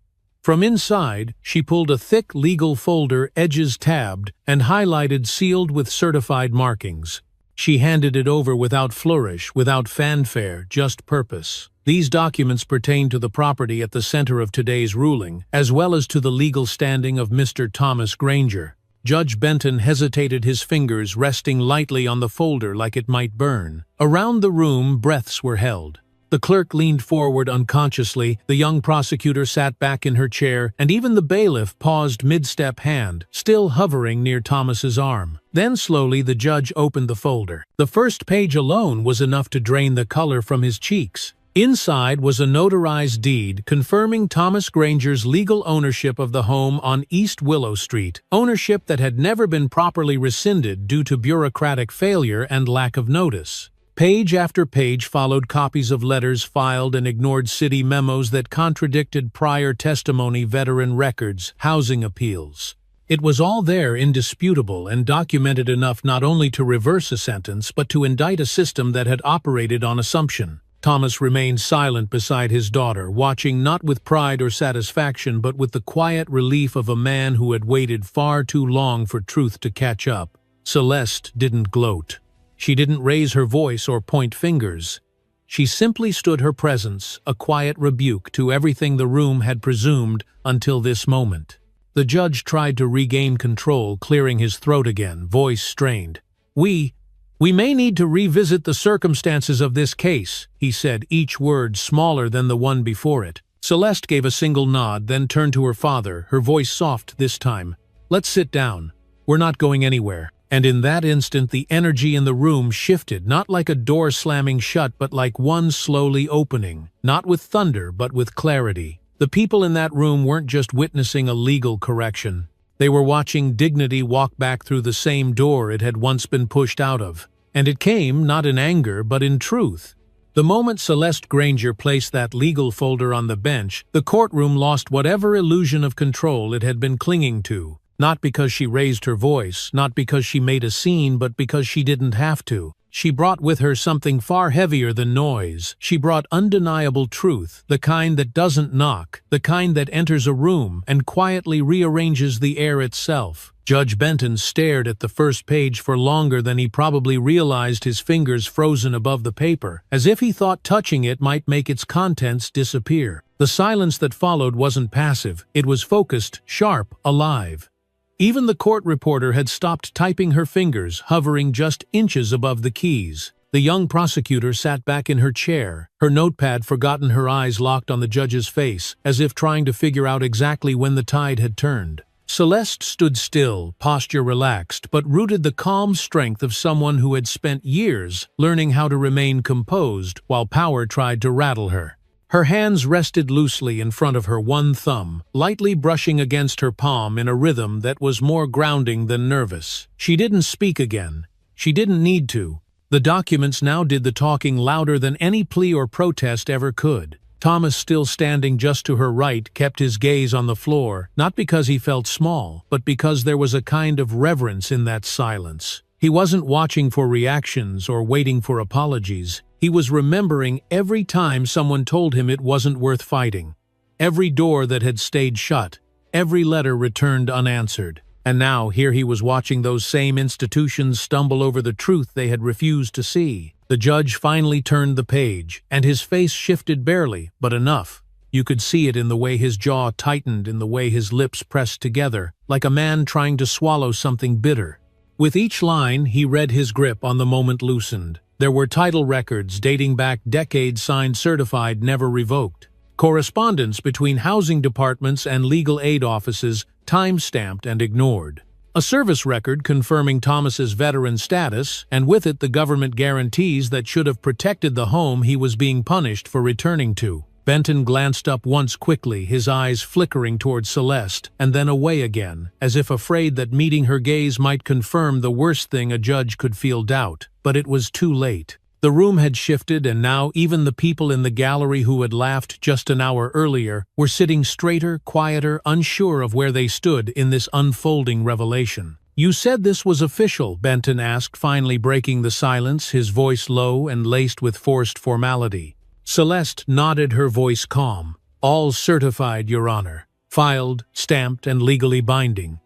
From inside, she pulled a thick legal folder, edges tabbed, and highlighted, sealed with certified markings. She handed it over without flourish, without fanfare, just purpose. These documents pertain to the property at the center of today's ruling, as well as to the legal standing of Mr. Thomas Granger. Judge Benton hesitated, his fingers resting lightly on the folder like it might burn. Around the room, breaths were held. The clerk leaned forward unconsciously, the young prosecutor sat back in her chair, and even the bailiff paused mid-step, hand still hovering near Thomas's arm. Then slowly the judge opened the folder. The first page alone was enough to drain the color from his cheeks. Inside was a notarized deed confirming Thomas Granger's legal ownership of the home on East Willow Street, ownership that had never been properly rescinded due to bureaucratic failure and lack of notice. Page after page followed copies of letters filed and ignored, city memos that contradicted prior testimony, veteran records, housing appeals. It was all there, indisputable, and documented enough not only to reverse a sentence but to indict a system that had operated on assumption. Thomas remained silent beside his daughter, watching not with pride or satisfaction but with the quiet relief of a man who had waited far too long for truth to catch up. Celeste didn't gloat. She didn't raise her voice or point fingers. She simply stood her presence, a quiet rebuke to everything the room had presumed until this moment. The judge tried to regain control, clearing his throat again, voice strained. We may need to revisit the circumstances of this case," he said, each word smaller than the one before it. Celeste gave a single nod, then turned to her father, her voice soft this time. "Let's sit down. We're not going anywhere." And in that instant the energy in the room shifted, not like a door slamming shut but like one slowly opening, not with thunder but with clarity. The people in that room weren't just witnessing a legal correction. They were watching dignity walk back through the same door it had once been pushed out of. And it came not in anger but in truth. The moment Celeste Granger placed that legal folder on the bench, the courtroom lost whatever illusion of control it had been clinging to. Not because she raised her voice, not because she made a scene, but because she didn't have to. She brought with her something far heavier than noise. She brought undeniable truth, the kind that doesn't knock, the kind that enters a room and quietly rearranges the air itself. Judge Benton stared at the first page for longer than he probably realized, his fingers frozen above the paper, as if he thought touching it might make its contents disappear. The silence that followed wasn't passive, it was focused, sharp, alive. Even the court reporter had stopped typing, her fingers hovering just inches above the keys. The young prosecutor sat back in her chair, her notepad forgotten, her eyes locked on the judge's face, as if trying to figure out exactly when the tide had turned. Celeste stood still, posture relaxed, but rooted the calm strength of someone who had spent years learning how to remain composed while power tried to rattle her. Her hands rested loosely in front of her one thumb, lightly brushing against her palm in a rhythm that was more grounding than nervous. She didn't speak again. She didn't need to. The documents now did the talking louder than any plea or protest ever could. Thomas, still standing just to her right, kept his gaze on the floor, not because he felt small, but because there was a kind of reverence in that silence. He wasn't watching for reactions or waiting for apologies. He was remembering every time someone told him it wasn't worth fighting, every door that had stayed shut, every letter returned unanswered. And now here he was watching those same institutions stumble over the truth they had refused to see. The judge finally turned the page, and his face shifted barely, but enough. You could see it in the way his jaw tightened, in the way his lips pressed together, like a man trying to swallow something bitter. With each line, he read, his grip on the moment loosened. There were title records dating back decades, signed, certified, never revoked. Correspondence between housing departments and legal aid offices, time-stamped and ignored. A service record confirming Thomas's veteran status, and with it the government guarantees that should have protected the home he was being punished for returning to. Benton glanced up once quickly, his eyes flickering toward Celeste, and then away again, as if afraid that meeting her gaze might confirm the worst thing a judge could feel: doubt. But it was too late. The room had shifted, and now even the people in the gallery who had laughed just an hour earlier were sitting straighter, quieter, unsure of where they stood in this unfolding revelation. "You said this was official?" Benton asked, finally breaking the silence, his voice low and laced with forced formality. Celeste nodded, her voice calm. "All certified, Your Honor. Filed, stamped, and legally binding.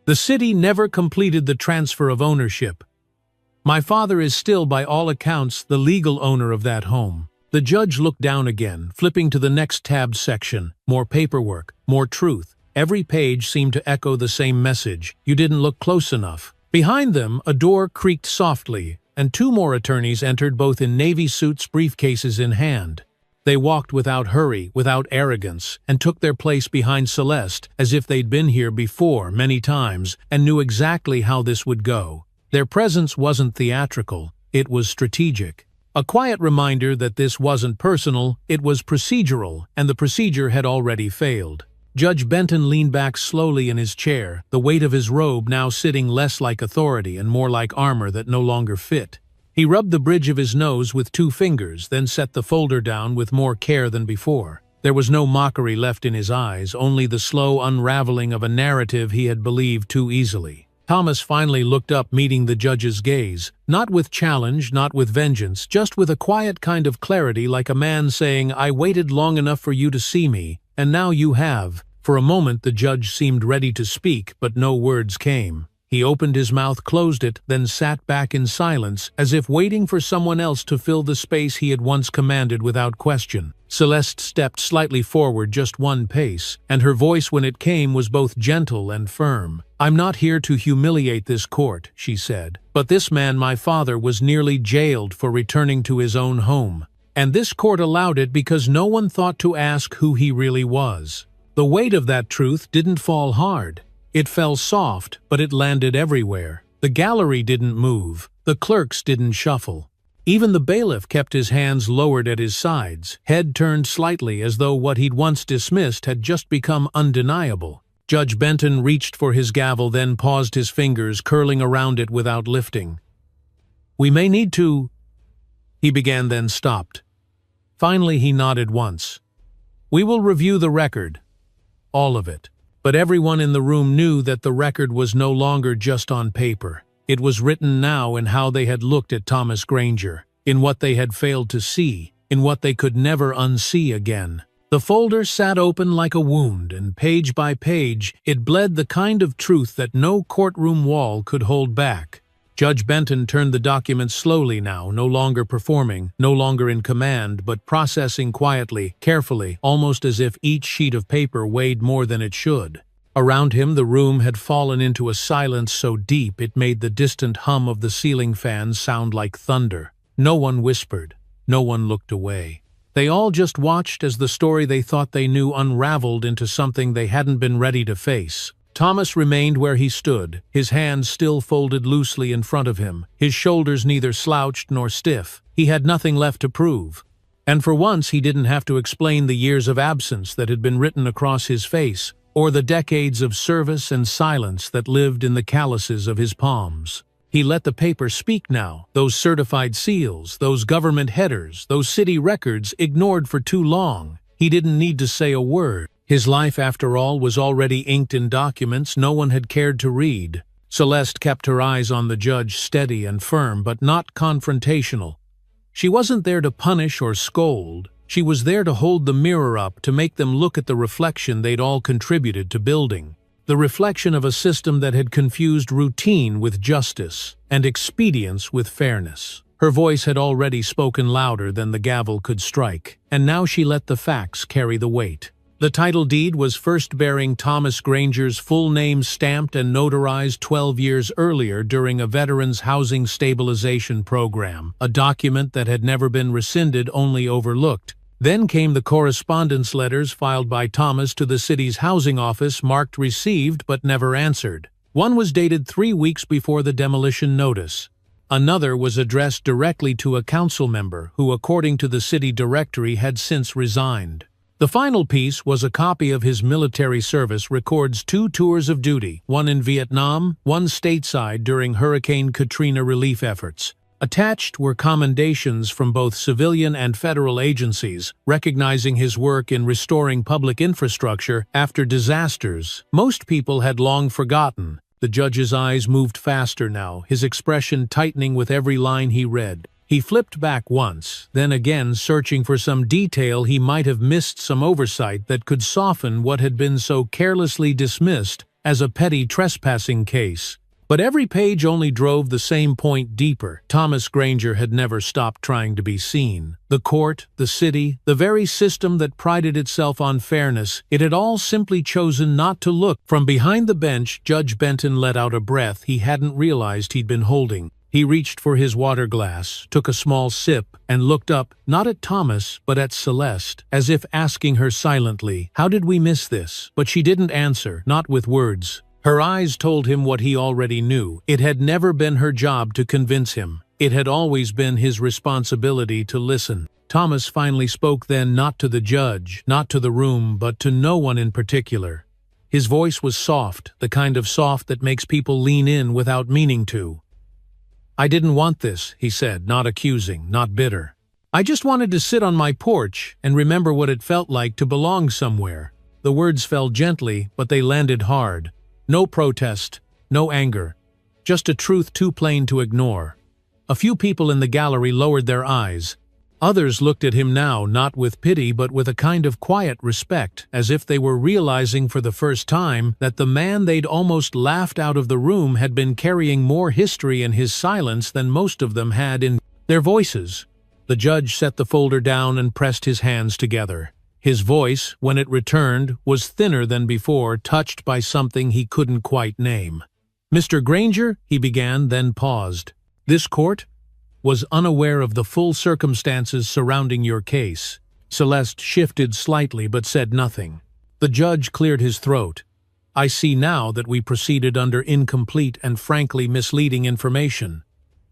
The city never completed the transfer of ownership. My father is still, by all accounts, the legal owner of that home." The judge looked down again, flipping to the next tabbed section. More paperwork, more truth. Every page seemed to echo the same message: you didn't look close enough. Behind them, a door creaked softly, and two more attorneys entered, both in navy suits, briefcases in hand. They walked without hurry, without arrogance, and took their place behind Celeste, as if they'd been here before many times and knew exactly how this would go. Their presence wasn't theatrical, it was strategic. A quiet reminder that this wasn't personal, it was procedural, and the procedure had already failed. Judge Benton leaned back slowly in his chair, the weight of his robe now sitting less like authority and more like armor that no longer fit. He rubbed the bridge of his nose with two fingers, then set the folder down with more care than before. There was no mockery left in his eyes, only the slow unraveling of a narrative he had believed too easily. Thomas finally looked up, meeting the judge's gaze, not with challenge, not with vengeance, just with a quiet kind of clarity, like a man saying, "I waited long enough for you to see me, and now you have." For a moment the judge seemed ready to speak, but no words came. He opened his mouth, closed it, then sat back in silence, as if waiting for someone else to fill the space he had once commanded without question. Celeste stepped slightly forward, just one pace, and her voice when it came was both gentle and firm. "I'm not here to humiliate this court," she said, "but this man, my father, was nearly jailed for returning to his own home. And this court allowed it because no one thought to ask who he really was." The weight of that truth didn't fall hard. It fell soft, but it landed everywhere. The gallery didn't move. The clerks didn't shuffle. Even the bailiff kept his hands lowered at his sides, head turned slightly, as though what he'd once dismissed had just become undeniable. Judge Benton reached for his gavel, then paused, his fingers curling around it without lifting. "We may need to—" he began, then stopped. Finally he nodded once. "We will review the record. All of it." But everyone in the room knew that the record was no longer just on paper. It was written now in how they had looked at Thomas Granger, in what they had failed to see, in what they could never unsee again. The folder sat open like a wound, and page by page it bled the kind of truth that no courtroom wall could hold back. Judge Benton turned the documents slowly now, no longer performing, no longer in command, but processing quietly, carefully, almost as if each sheet of paper weighed more than it should. Around him the room had fallen into a silence so deep it made the distant hum of the ceiling fans sound like thunder. No one whispered. No one looked away. They all just watched as the story they thought they knew unraveled into something they hadn't been ready to face. Thomas remained where he stood, his hands still folded loosely in front of him, his shoulders neither slouched nor stiff. He had nothing left to prove. And for once he didn't have to explain the years of absence that had been written across his face, or the decades of service and silence that lived in the calluses of his palms. He let the paper speak now, those certified seals, those government headers, those city records ignored for too long. He didn't need to say a word. His life, after all, was already inked in documents no one had cared to read. Celeste kept her eyes on the judge, steady and firm, but not confrontational. She wasn't there to punish or scold. She was there to hold the mirror up, to make them look at the reflection they'd all contributed to building. The reflection of a system that had confused routine with justice, and expedience with fairness. Her voice had already spoken louder than the gavel could strike, and now she let the facts carry the weight. The title deed was first bearing Thomas Granger's full name, stamped and notarized 12 years earlier during a veterans' housing stabilization program, a document that had never been rescinded, only overlooked. Then came the correspondence letters filed by Thomas to the city's housing office, marked received but never answered. One was dated 3 weeks before the demolition notice. Another was addressed directly to a council member who, according to the city directory, had since resigned. The final piece was a copy of his military service records, 2 tours of duty, one in Vietnam, one stateside during Hurricane Katrina relief efforts. Attached were commendations from both civilian and federal agencies, recognizing his work in restoring public infrastructure after disasters most people had long forgotten. The judge's eyes moved faster now, his expression tightening with every line he read. He flipped back once, then again, searching for some detail he might have missed, some oversight that could soften what had been so carelessly dismissed as a petty trespassing case. But every page only drove the same point deeper. Thomas Granger had never stopped trying to be seen. The court, the city, the very system that prided itself on fairness, it had all simply chosen not to look. From behind the bench, Judge Benton let out a breath he hadn't realized he'd been holding. He reached for his water glass, took a small sip, and looked up, not at Thomas, but at Celeste, as if asking her silently, "How did we miss this?" But she didn't answer, not with words. Her eyes told him what he already knew. It had never been her job to convince him. It had always been his responsibility to listen. Thomas finally spoke then, not to the judge, not to the room, but to no one in particular. His voice was soft, the kind of soft that makes people lean in without meaning to. "I didn't want this," he said, not accusing, not bitter. "I just wanted to sit on my porch and remember what it felt like to belong somewhere." The words fell gently, but they landed hard. No protest, no anger, just a truth too plain to ignore. A few people in the gallery lowered their eyes. Others looked at him now, not with pity but with a kind of quiet respect, as if they were realizing for the first time that the man they'd almost laughed out of the room had been carrying more history in his silence than most of them had in their voices. The judge set the folder down and pressed his hands together. His voice, when it returned, was thinner than before, touched by something he couldn't quite name. "Mr. Granger," he began, then paused. "This court was unaware of the full circumstances surrounding your case." Celeste shifted slightly but said nothing. The judge cleared his throat. "I see now that we proceeded under incomplete and frankly misleading information.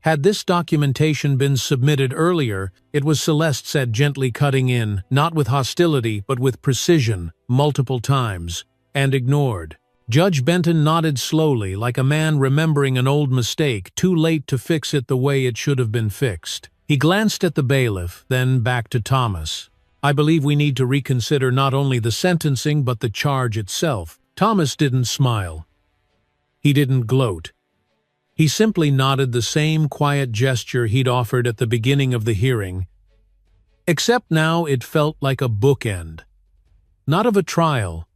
Had this documentation been submitted earlier," it was Celeste said, gently cutting in, not with hostility but with precision, multiple times, "and ignored." Judge Benton nodded slowly, like a man remembering an old mistake, too late to fix it the way it should have been fixed. He glanced at the bailiff, then back to Thomas. "I believe we need to reconsider not only the sentencing but the charge itself." Thomas didn't smile. He didn't gloat. He simply nodded, the same quiet gesture he'd offered at the beginning of the hearing, except now it felt like a bookend. Not of a trial,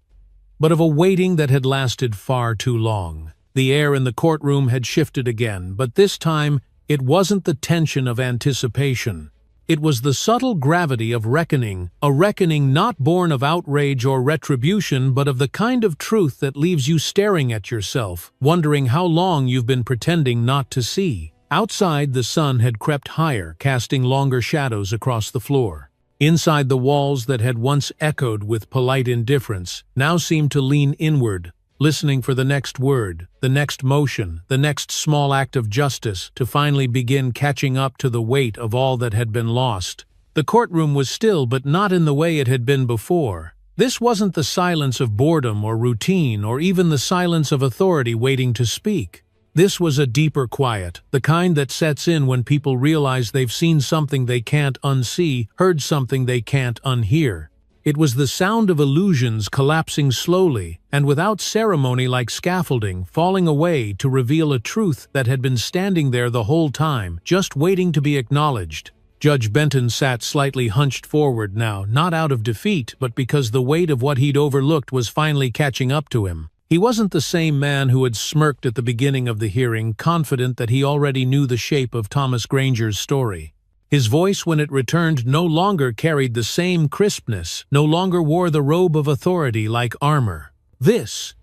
but of a waiting that had lasted far too long. The air in the courtroom had shifted again, but this time it wasn't the tension of anticipation. It was the subtle gravity of reckoning, a reckoning not born of outrage or retribution, but of the kind of truth that leaves you staring at yourself, wondering how long you've been pretending not to see. Outside, the sun had crept higher, casting longer shadows across the floor. Inside, the walls that had once echoed with polite indifference now seemed to lean inward, listening for the next word, the next motion, the next small act of justice to finally begin catching up to the weight of all that had been lost. The courtroom was still, but not in the way it had been before. This wasn't the silence of boredom or routine, or even the silence of authority waiting to speak. This was a deeper quiet, the kind that sets in when people realize they've seen something they can't unsee, heard something they can't unhear. It was the sound of illusions collapsing slowly, and without ceremony, like scaffolding, falling away to reveal a truth that had been standing there the whole time, just waiting to be acknowledged. Judge Benton sat slightly hunched forward now, not out of defeat, but because the weight of what he'd overlooked was finally catching up to him. He wasn't the same man who had smirked at the beginning of the hearing, confident that he already knew the shape of Thomas Granger's story. His voice, when it returned, no longer carried the same crispness, no longer wore the robe of authority like armor. This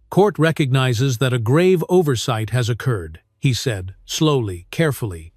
court recognizes that a grave oversight has occurred, he said, slowly, carefully,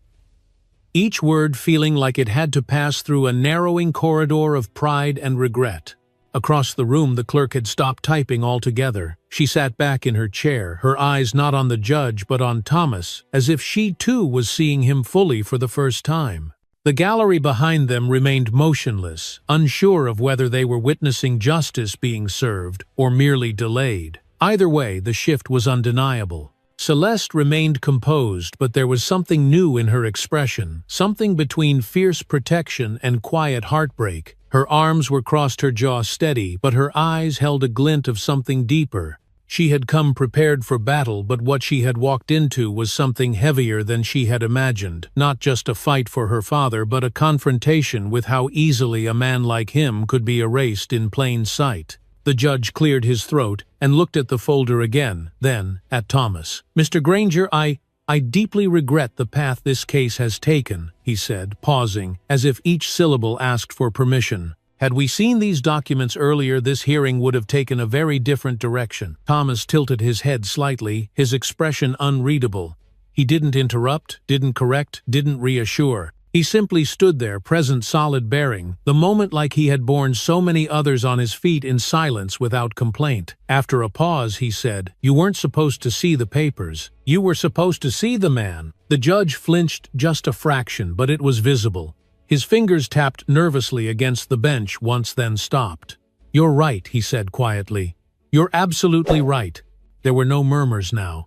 each word feeling like it had to pass through a narrowing corridor of pride and regret. Across the room, the clerk had stopped typing altogether. She sat back in her chair, her eyes not on the judge but on Thomas, as if she too was seeing him fully for the first time. The gallery behind them remained motionless, unsure of whether they were witnessing justice being served or merely delayed. Either way, the shift was undeniable. Celeste remained composed, but there was something new in her expression, something between fierce protection and quiet heartbreak. Her arms were crossed, her jaw steady, but her eyes held a glint of something deeper. She had come prepared for battle, but what she had walked into was something heavier than she had imagined, not just a fight for her father, but a confrontation with how easily a man like him could be erased in plain sight. The judge cleared his throat and looked at the folder again, then at Thomas. "Mr. Granger, I deeply regret the path this case has taken," he said, pausing, as if each syllable asked for permission. "Had we seen these documents earlier, this hearing would have taken a very different direction." Thomas tilted his head slightly, his expression unreadable. He didn't interrupt, didn't correct, didn't reassure. He simply stood there, present, solid bearing, the moment like he had borne so many others on his feet in silence without complaint. After a pause, he said, "You weren't supposed to see the papers. You were supposed to see the man." The judge flinched just a fraction, but it was visible. His fingers tapped nervously against the bench once, then stopped. "You're right," he said quietly. "You're absolutely right." There were no murmurs now.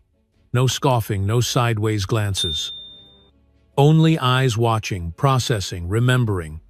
No scoffing, no sideways glances. Only eyes watching, processing, remembering.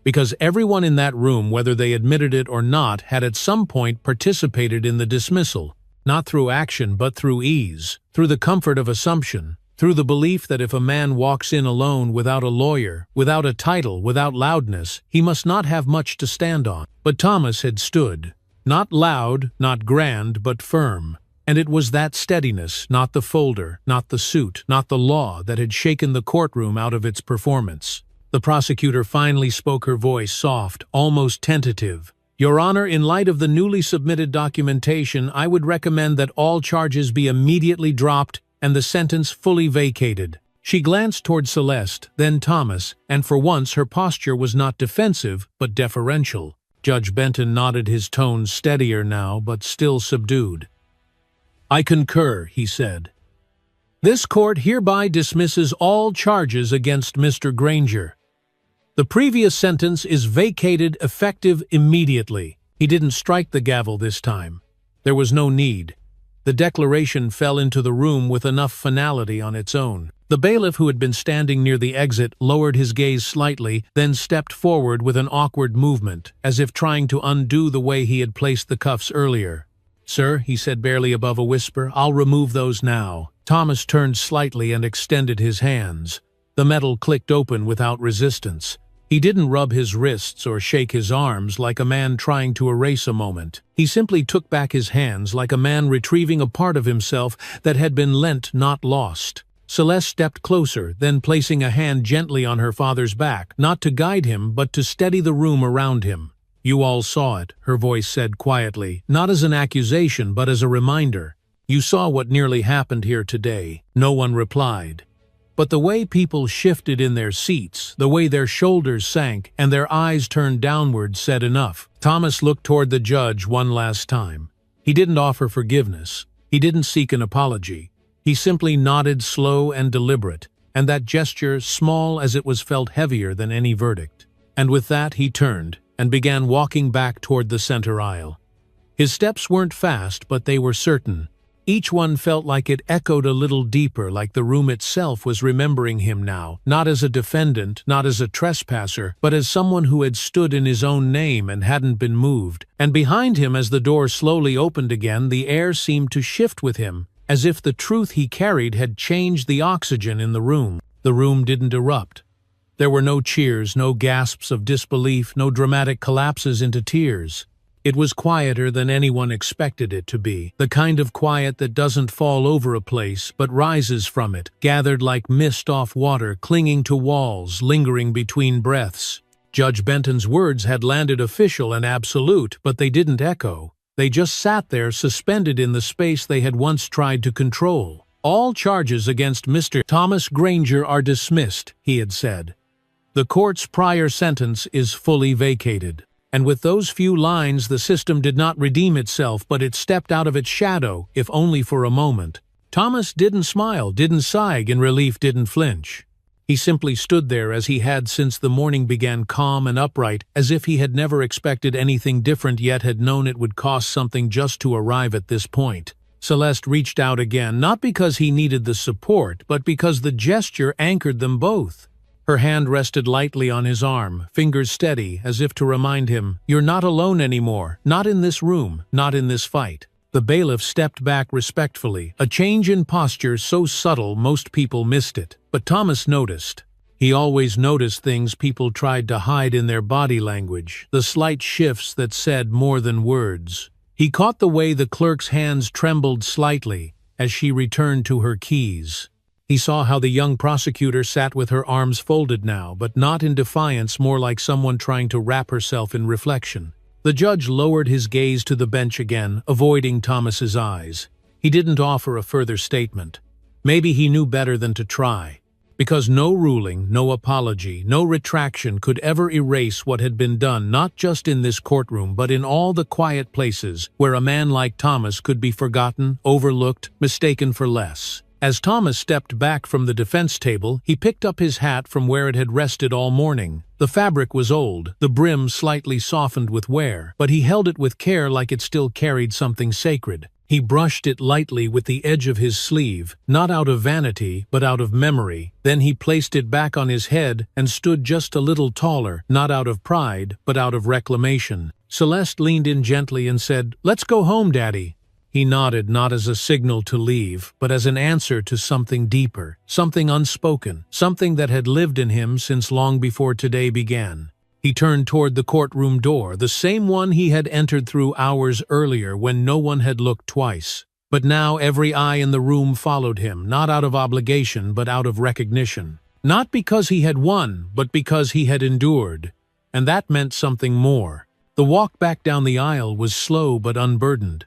Because everyone in that room, whether they admitted it or not, had at some point participated in the dismissal, not through action but through ease, through the comfort of assumption, through the belief that if a man walks in alone without a lawyer, without a title, without loudness, he must not have much to stand on. But Thomas had stood, not loud, not grand, but firm. And it was that steadiness, not the folder, not the suit, not the law, that had shaken the courtroom out of its performance. The prosecutor finally spoke, her voice soft, almost tentative. "Your Honor, in light of the newly submitted documentation, I would recommend that all charges be immediately dropped and the sentence fully vacated." She glanced toward Celeste, then Thomas, and for once her posture was not defensive, but deferential. Judge Benton nodded, his tone steadier now, but still subdued. "I concur," he said. "This court hereby dismisses all charges against Mr. Granger. The previous sentence is vacated, effective immediately." He didn't strike the gavel this time. There was no need. The declaration fell into the room with enough finality on its own. The bailiff, who had been standing near the exit, lowered his gaze slightly, then stepped forward with an awkward movement, as if trying to undo the way he had placed the cuffs earlier. "Sir," he said barely above a whisper, "I'll remove those now." Thomas turned slightly and extended his hands. The metal clicked open without resistance. He didn't rub his wrists or shake his arms like a man trying to erase a moment. He simply took back his hands like a man retrieving a part of himself that had been lent, not lost. Celeste stepped closer, then placing a hand gently on her father's back, not to guide him but to steady the room around him. "You all saw it," her voice said quietly, not as an accusation but as a reminder. "You saw what nearly happened here today." No one replied. But the way people shifted in their seats, the way their shoulders sank and their eyes turned downward said enough. Thomas looked toward the judge one last time. He didn't offer forgiveness. He didn't seek an apology. He simply nodded, slow and deliberate. and that gesture, small as it was, felt heavier than any verdict. And with that he turned and began walking back toward the center aisle. His steps weren't fast, but they were certain. Each one felt like it echoed a little deeper, like the room itself was remembering him now, not as a defendant, not as a trespasser, but as someone who had stood in his own name and hadn't been moved. And behind him, as the door slowly opened again, the air seemed to shift with him, as if the truth he carried had changed the oxygen in the room. The room didn't erupt. There were no cheers, no gasps of disbelief, no dramatic collapses into tears. It was quieter than anyone expected it to be, the kind of quiet that doesn't fall over a place but rises from it, gathered like mist off water, clinging to walls, lingering between breaths. Judge Benton's words had landed official and absolute, but they didn't echo. They just sat there, suspended in the space they had once tried to control. "All charges against Mr. Thomas Granger are dismissed," he had said. "The court's prior sentence is fully vacated." And with those few lines, the system did not redeem itself, but it stepped out of its shadow, if only for a moment. Thomas didn't smile, didn't sigh in relief, didn't flinch. He simply stood there as he had since the morning began, calm and upright, as if he had never expected anything different, yet had known it would cost something just to arrive at this point. Celeste reached out again, not because he needed the support, but because the gesture anchored them both. Her hand rested lightly on his arm, fingers steady, as if to remind him, "You're not alone anymore, not in this room, not in this fight." The bailiff stepped back respectfully, a change in posture so subtle most people missed it. But Thomas noticed. He always noticed things people tried to hide in their body language, the slight shifts that said more than words. He caught the way the clerk's hands trembled slightly as she returned to her keys. He saw how the young prosecutor sat with her arms folded now, but not in defiance, more like someone trying to wrap herself in reflection. The judge lowered his gaze to the bench again, avoiding Thomas's eyes. He didn't offer a further statement. Maybe he knew better than to try, because no ruling, no apology, no retraction could ever erase what had been done, not just in this courtroom, but in all the quiet places where a man like Thomas could be forgotten, overlooked, mistaken for less. As Thomas stepped back from the defense table, he picked up his hat from where it had rested all morning. The fabric was old, the brim slightly softened with wear, but he held it with care like it still carried something sacred. He brushed it lightly with the edge of his sleeve, not out of vanity, but out of memory. Then he placed it back on his head and stood just a little taller, not out of pride, but out of reclamation. Celeste leaned in gently and said, "Let's go home, Daddy." He nodded, not as a signal to leave, but as an answer to something deeper, something unspoken, something that had lived in him since long before today began. He turned toward the courtroom door, the same one he had entered through hours earlier when no one had looked twice. But now every eye in the room followed him, not out of obligation, but out of recognition. Not because he had won, but because he had endured. And that meant something more. The walk back down the aisle was slow but unburdened.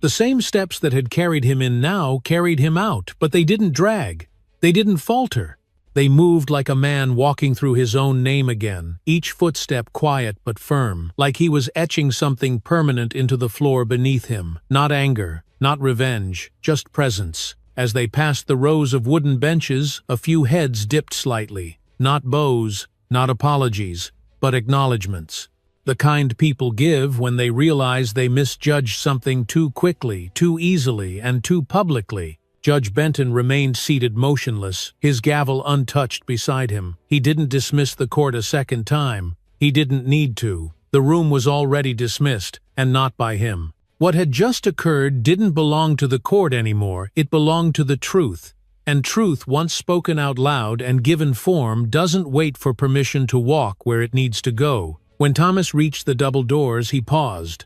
The same steps that had carried him in now carried him out, but they didn't drag. They didn't falter. They moved like a man walking through his own name again, each footstep quiet but firm, like he was etching something permanent into the floor beneath him. Not anger, not revenge, just presence. As they passed the rows of wooden benches, a few heads dipped slightly. Not bows, not apologies, but acknowledgments. The kind people give when they realize they misjudged something too quickly, too easily, and too publicly. Judge Benton remained seated motionless, his gavel untouched beside him. He didn't dismiss the court a second time. He didn't need to. The room was already dismissed, and not by him. What had just occurred didn't belong to the court anymore. It belonged to the truth. And truth, once spoken out loud and given form, doesn't wait for permission to walk where it needs to go. When Thomas reached the double doors, he paused.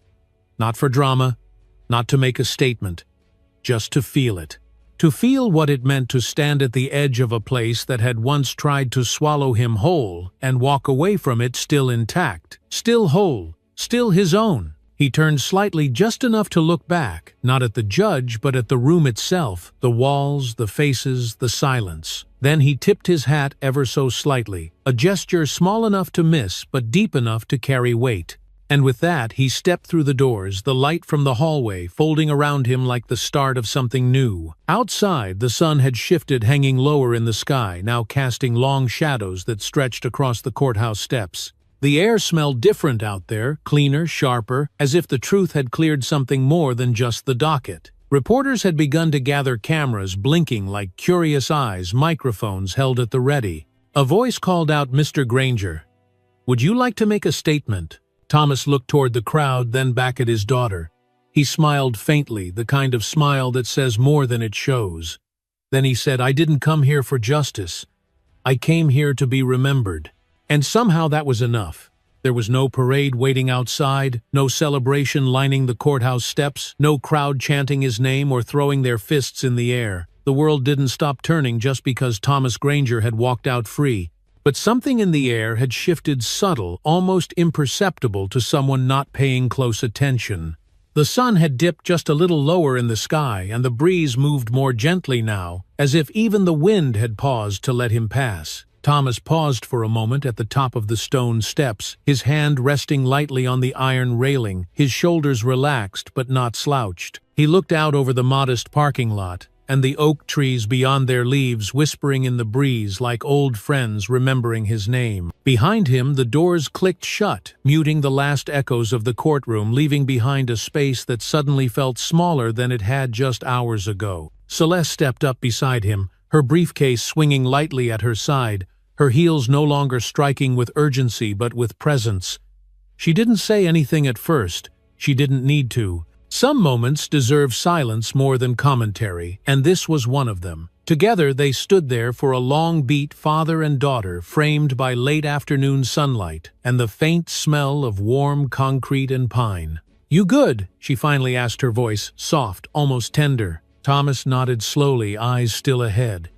Not for drama, not to make a statement, just to feel it. To feel what it meant to stand at the edge of a place that had once tried to swallow him whole and walk away from it still intact, still whole, still his own. He turned slightly, just enough to look back, not at the judge but at the room itself, the walls, the faces, the silence. Then he tipped his hat ever so slightly, a gesture small enough to miss but deep enough to carry weight. And with that, he stepped through the doors, the light from the hallway folding around him like the start of something new. Outside, the sun had shifted, hanging lower in the sky, now casting long shadows that stretched across the courthouse steps. The air smelled different out there, cleaner, sharper, as if the truth had cleared something more than just the docket. Reporters had begun to gather, cameras blinking like curious eyes, microphones held at the ready. A voice called out, "Mr. Granger, would you like to make a statement?" Thomas looked toward the crowd, then back at his daughter. He smiled faintly, the kind of smile that says more than it shows. Then he said, "I didn't come here for justice. I came here to be remembered." And somehow that was enough. There was no parade waiting outside, no celebration lining the courthouse steps, no crowd chanting his name or throwing their fists in the air. The world didn't stop turning just because Thomas Granger had walked out free. But something in the air had shifted, subtle, almost imperceptible to someone not paying close attention. The sun had dipped just a little lower in the sky, and the breeze moved more gently now, as if even the wind had paused to let him pass. Thomas paused for a moment at the top of the stone steps, his hand resting lightly on the iron railing, his shoulders relaxed but not slouched. He looked out over the modest parking lot, and the oak trees beyond, their leaves whispering in the breeze like old friends remembering his name. Behind him, the doors clicked shut, muting the last echoes of the courtroom, leaving behind a space that suddenly felt smaller than it had just hours ago. Celeste stepped up beside him, her briefcase swinging lightly at her side, her heels no longer striking with urgency but with presence. She didn't say anything at first. She didn't need to. Some moments deserve silence more than commentary, and this was one of them. Together they stood there for a long beat, father and daughter, framed by late afternoon sunlight and the faint smell of warm concrete and pine. "You good?" she finally asked, her voice soft, almost tender. Thomas nodded slowly, eyes still ahead.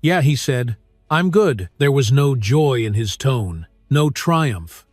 "Yeah," he said. "I'm good." There was no joy in his tone, no triumph.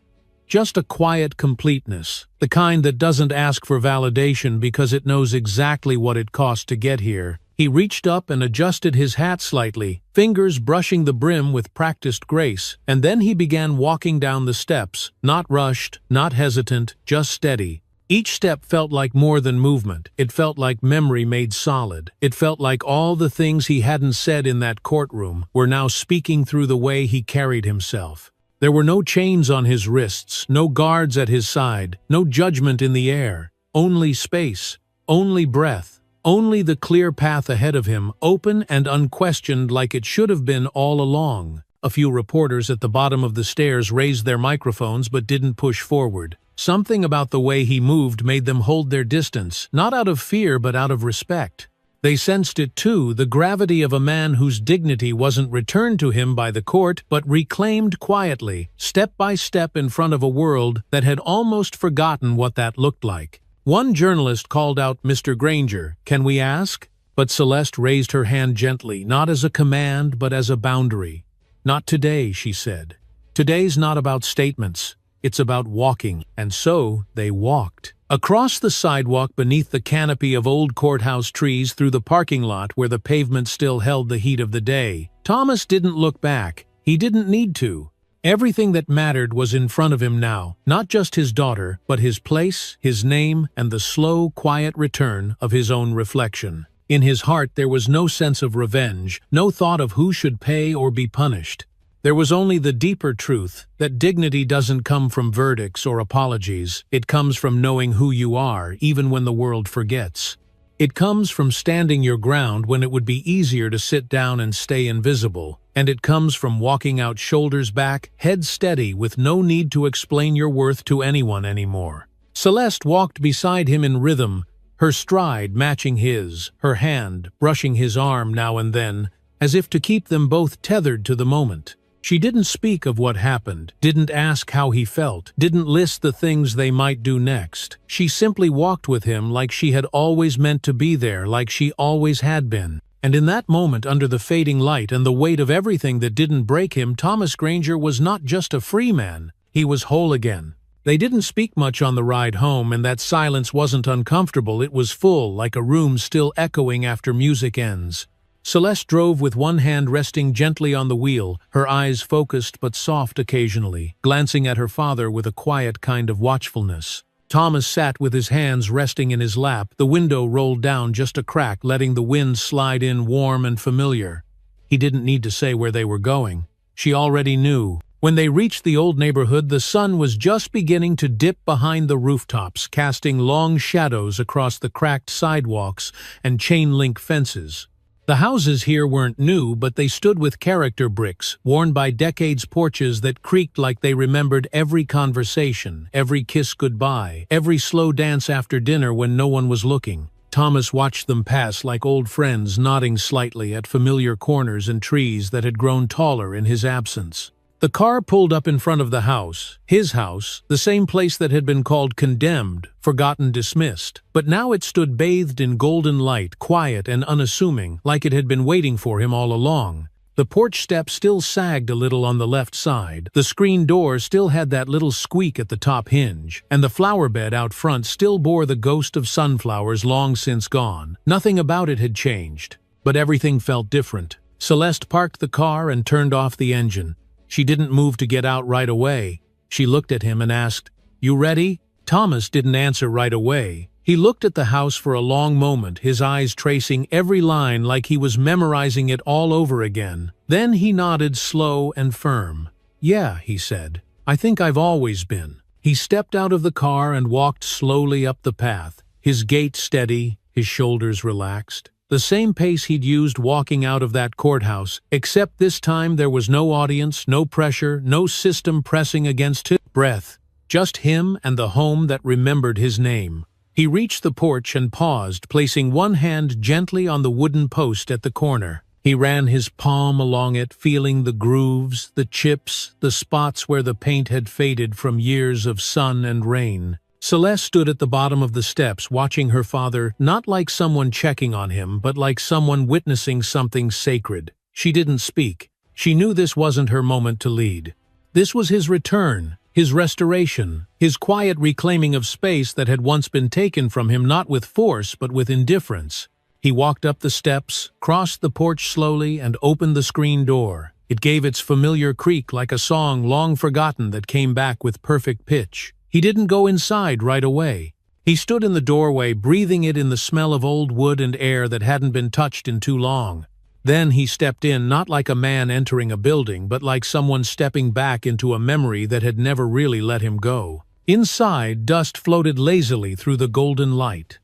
Just a quiet completeness, the kind that doesn't ask for validation because it knows exactly what it cost to get here. He reached up and adjusted his hat slightly, fingers brushing the brim with practiced grace, and then he began walking down the steps, not rushed, not hesitant, just steady. Each step felt like more than movement. It felt like memory made solid. It felt like all the things he hadn't said in that courtroom were now speaking through the way he carried himself. There were no chains on his wrists, no guards at his side, no judgment in the air. Only space, only breath, only the clear path ahead of him, open and unquestioned like it should have been all along. A few reporters at the bottom of the stairs raised their microphones but didn't push forward. Something about the way he moved made them hold their distance, not out of fear but out of respect. They sensed it too, the gravity of a man whose dignity wasn't returned to him by the court, but reclaimed quietly, step by step in front of a world that had almost forgotten what that looked like. One journalist called out, "Mr. Granger, can we ask?" But Celeste raised her hand gently, not as a command but as a boundary. "Not today," she said. "Today's not about statements. It's about walking." And so they walked. Across the sidewalk beneath the canopy of old courthouse trees, through the parking lot where the pavement still held the heat of the day. Thomas didn't look back. He didn't need to. Everything that mattered was in front of him now, not just his daughter, but his place, his name, and the slow, quiet return of his own reflection. In his heart there was no sense of revenge, no thought of who should pay or be punished. There was only the deeper truth that dignity doesn't come from verdicts or apologies. It comes from knowing who you are, even when the world forgets. It comes from standing your ground when it would be easier to sit down and stay invisible. And it comes from walking out shoulders back, head steady, with no need to explain your worth to anyone anymore. Celeste walked beside him in rhythm, her stride matching his, her hand brushing his arm now and then, as if to keep them both tethered to the moment. She didn't speak of what happened, didn't ask how he felt, didn't list the things they might do next. She simply walked with him like she had always meant to be there, like she always had been. And in that moment, under the fading light and the weight of everything that didn't break him, Thomas Granger was not just a free man, he was whole again. They didn't speak much on the ride home, and that silence wasn't uncomfortable, it was full, like a room still echoing after music ends. Celeste drove with one hand resting gently on the wheel, her eyes focused but soft occasionally, glancing at her father with a quiet kind of watchfulness. Thomas sat with his hands resting in his lap, the window rolled down just a crack, letting the wind slide in warm and familiar. He didn't need to say where they were going. She already knew. When they reached the old neighborhood, the sun was just beginning to dip behind the rooftops, casting long shadows across the cracked sidewalks and chain-link fences. The houses here weren't new, but they stood with character bricks, worn by decades, porches that creaked like they remembered every conversation, every kiss goodbye, every slow dance after dinner when no one was looking. Thomas watched them pass like old friends, nodding slightly at familiar corners and trees that had grown taller in his absence. The car pulled up in front of the house, his house, the same place that had been called condemned, forgotten, dismissed. But now it stood bathed in golden light, quiet and unassuming, like it had been waiting for him all along. The porch step still sagged a little on the left side, the screen door still had that little squeak at the top hinge, and the flower bed out front still bore the ghost of sunflowers long since gone. Nothing about it had changed, but everything felt different. Celeste parked the car and turned off the engine. She didn't move to get out right away. She looked at him and asked, "You ready?" Thomas didn't answer right away. He looked at the house for a long moment, his eyes tracing every line like he was memorizing it all over again. Then he nodded slow and firm. "Yeah," he said. "I think I've always been." He stepped out of the car and walked slowly up the path, his gait steady, his shoulders relaxed. The same pace he'd used walking out of that courthouse, except this time there was no audience, no pressure, no system pressing against his breath. Just him and the home that remembered his name. He reached the porch and paused, placing one hand gently on the wooden post at the corner. He ran his palm along it, feeling the grooves, the chips, the spots where the paint had faded from years of sun and rain. Celeste stood at the bottom of the steps, watching her father, not like someone checking on him, but like someone witnessing something sacred. She didn't speak. She knew this wasn't her moment to lead. This was his return, his restoration, his quiet reclaiming of space that had once been taken from him not with force but with indifference. He walked up the steps, crossed the porch slowly, and opened the screen door. It gave its familiar creak like a song long forgotten that came back with perfect pitch. He didn't go inside right away. He stood in the doorway, breathing it in the smell of old wood and air that hadn't been touched in too long. Then he stepped in, not like a man entering a building, but like someone stepping back into a memory that had never really let him go. Inside, dust floated lazily through the golden light.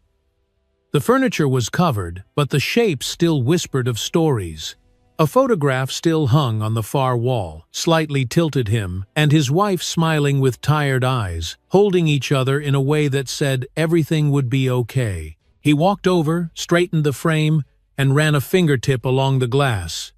The furniture was covered, but the shapes still whispered of stories. A photograph still hung on the far wall, slightly tilted him, and his wife smiling with tired eyes, holding each other in a way that said everything would be okay. He walked over, straightened the frame, and ran a fingertip along the glass.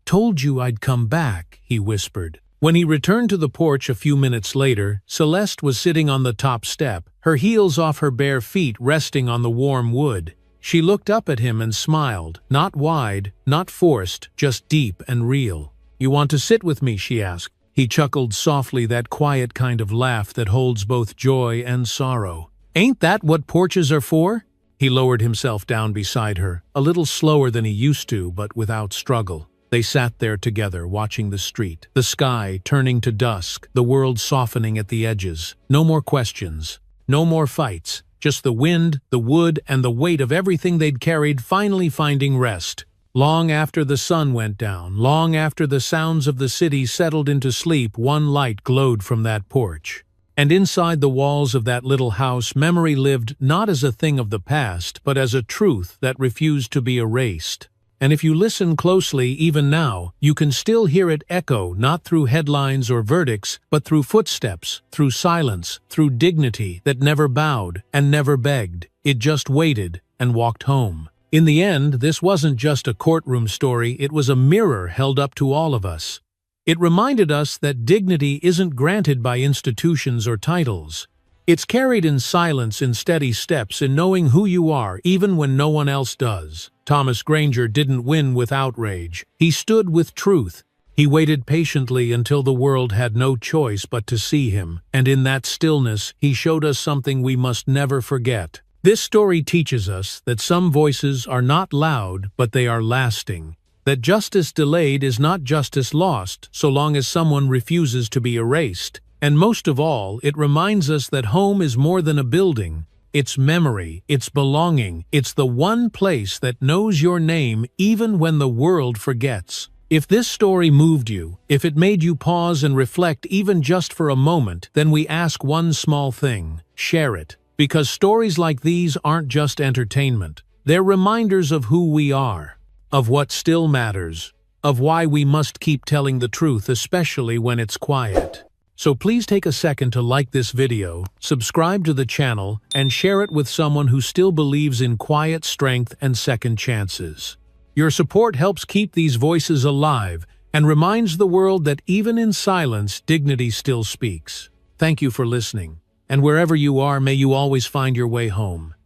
"Told you I'd come back," he whispered. When he returned to the porch a few minutes later, Celeste was sitting on the top step, her heels off her bare feet resting on the warm wood. She looked up at him and smiled, not wide, not forced, just deep and real. "You want to sit with me?" she asked. He chuckled softly, that quiet kind of laugh that holds both joy and sorrow. "Ain't that what porches are for?" He lowered himself down beside her, a little slower than he used to, but without struggle. They sat there together, watching the street, the sky turning to dusk, the world softening at the edges. No more questions, no more fights. Just the wind, the wood, and the weight of everything they'd carried finally finding rest. Long after the sun went down, long after the sounds of the city settled into sleep, one light glowed from that porch. And inside the walls of that little house, memory lived not as a thing of the past, but as a truth that refused to be erased. And if you listen closely, even now, you can still hear it echo, not through headlines or verdicts, but through footsteps, through silence, through dignity that never bowed and never begged. It just waited and walked home. In the end, this wasn't just a courtroom story, it was a mirror held up to all of us. It reminded us that dignity isn't granted by institutions or titles. It's carried in silence, in steady steps, in knowing who you are, even when no one else does. Thomas Granger didn't win with outrage. He stood with truth. He waited patiently until the world had no choice but to see him, and in that stillness, he showed us something we must never forget. This story teaches us that some voices are not loud, but they are lasting. That justice delayed is not justice lost, so long as someone refuses to be erased. And most of all, it reminds us that home is more than a building. It's memory, it's belonging, it's the one place that knows your name even when the world forgets. If this story moved you, if it made you pause and reflect even just for a moment, then we ask one small thing: share it. Because stories like these aren't just entertainment. They're reminders of who we are, of what still matters, of why we must keep telling the truth, especially when it's quiet. So please take a second to like this video, subscribe to the channel, and share it with someone who still believes in quiet strength and second chances. Your support helps keep these voices alive and reminds the world that even in silence, dignity still speaks. Thank you for listening. And wherever you are, may you always find your way home.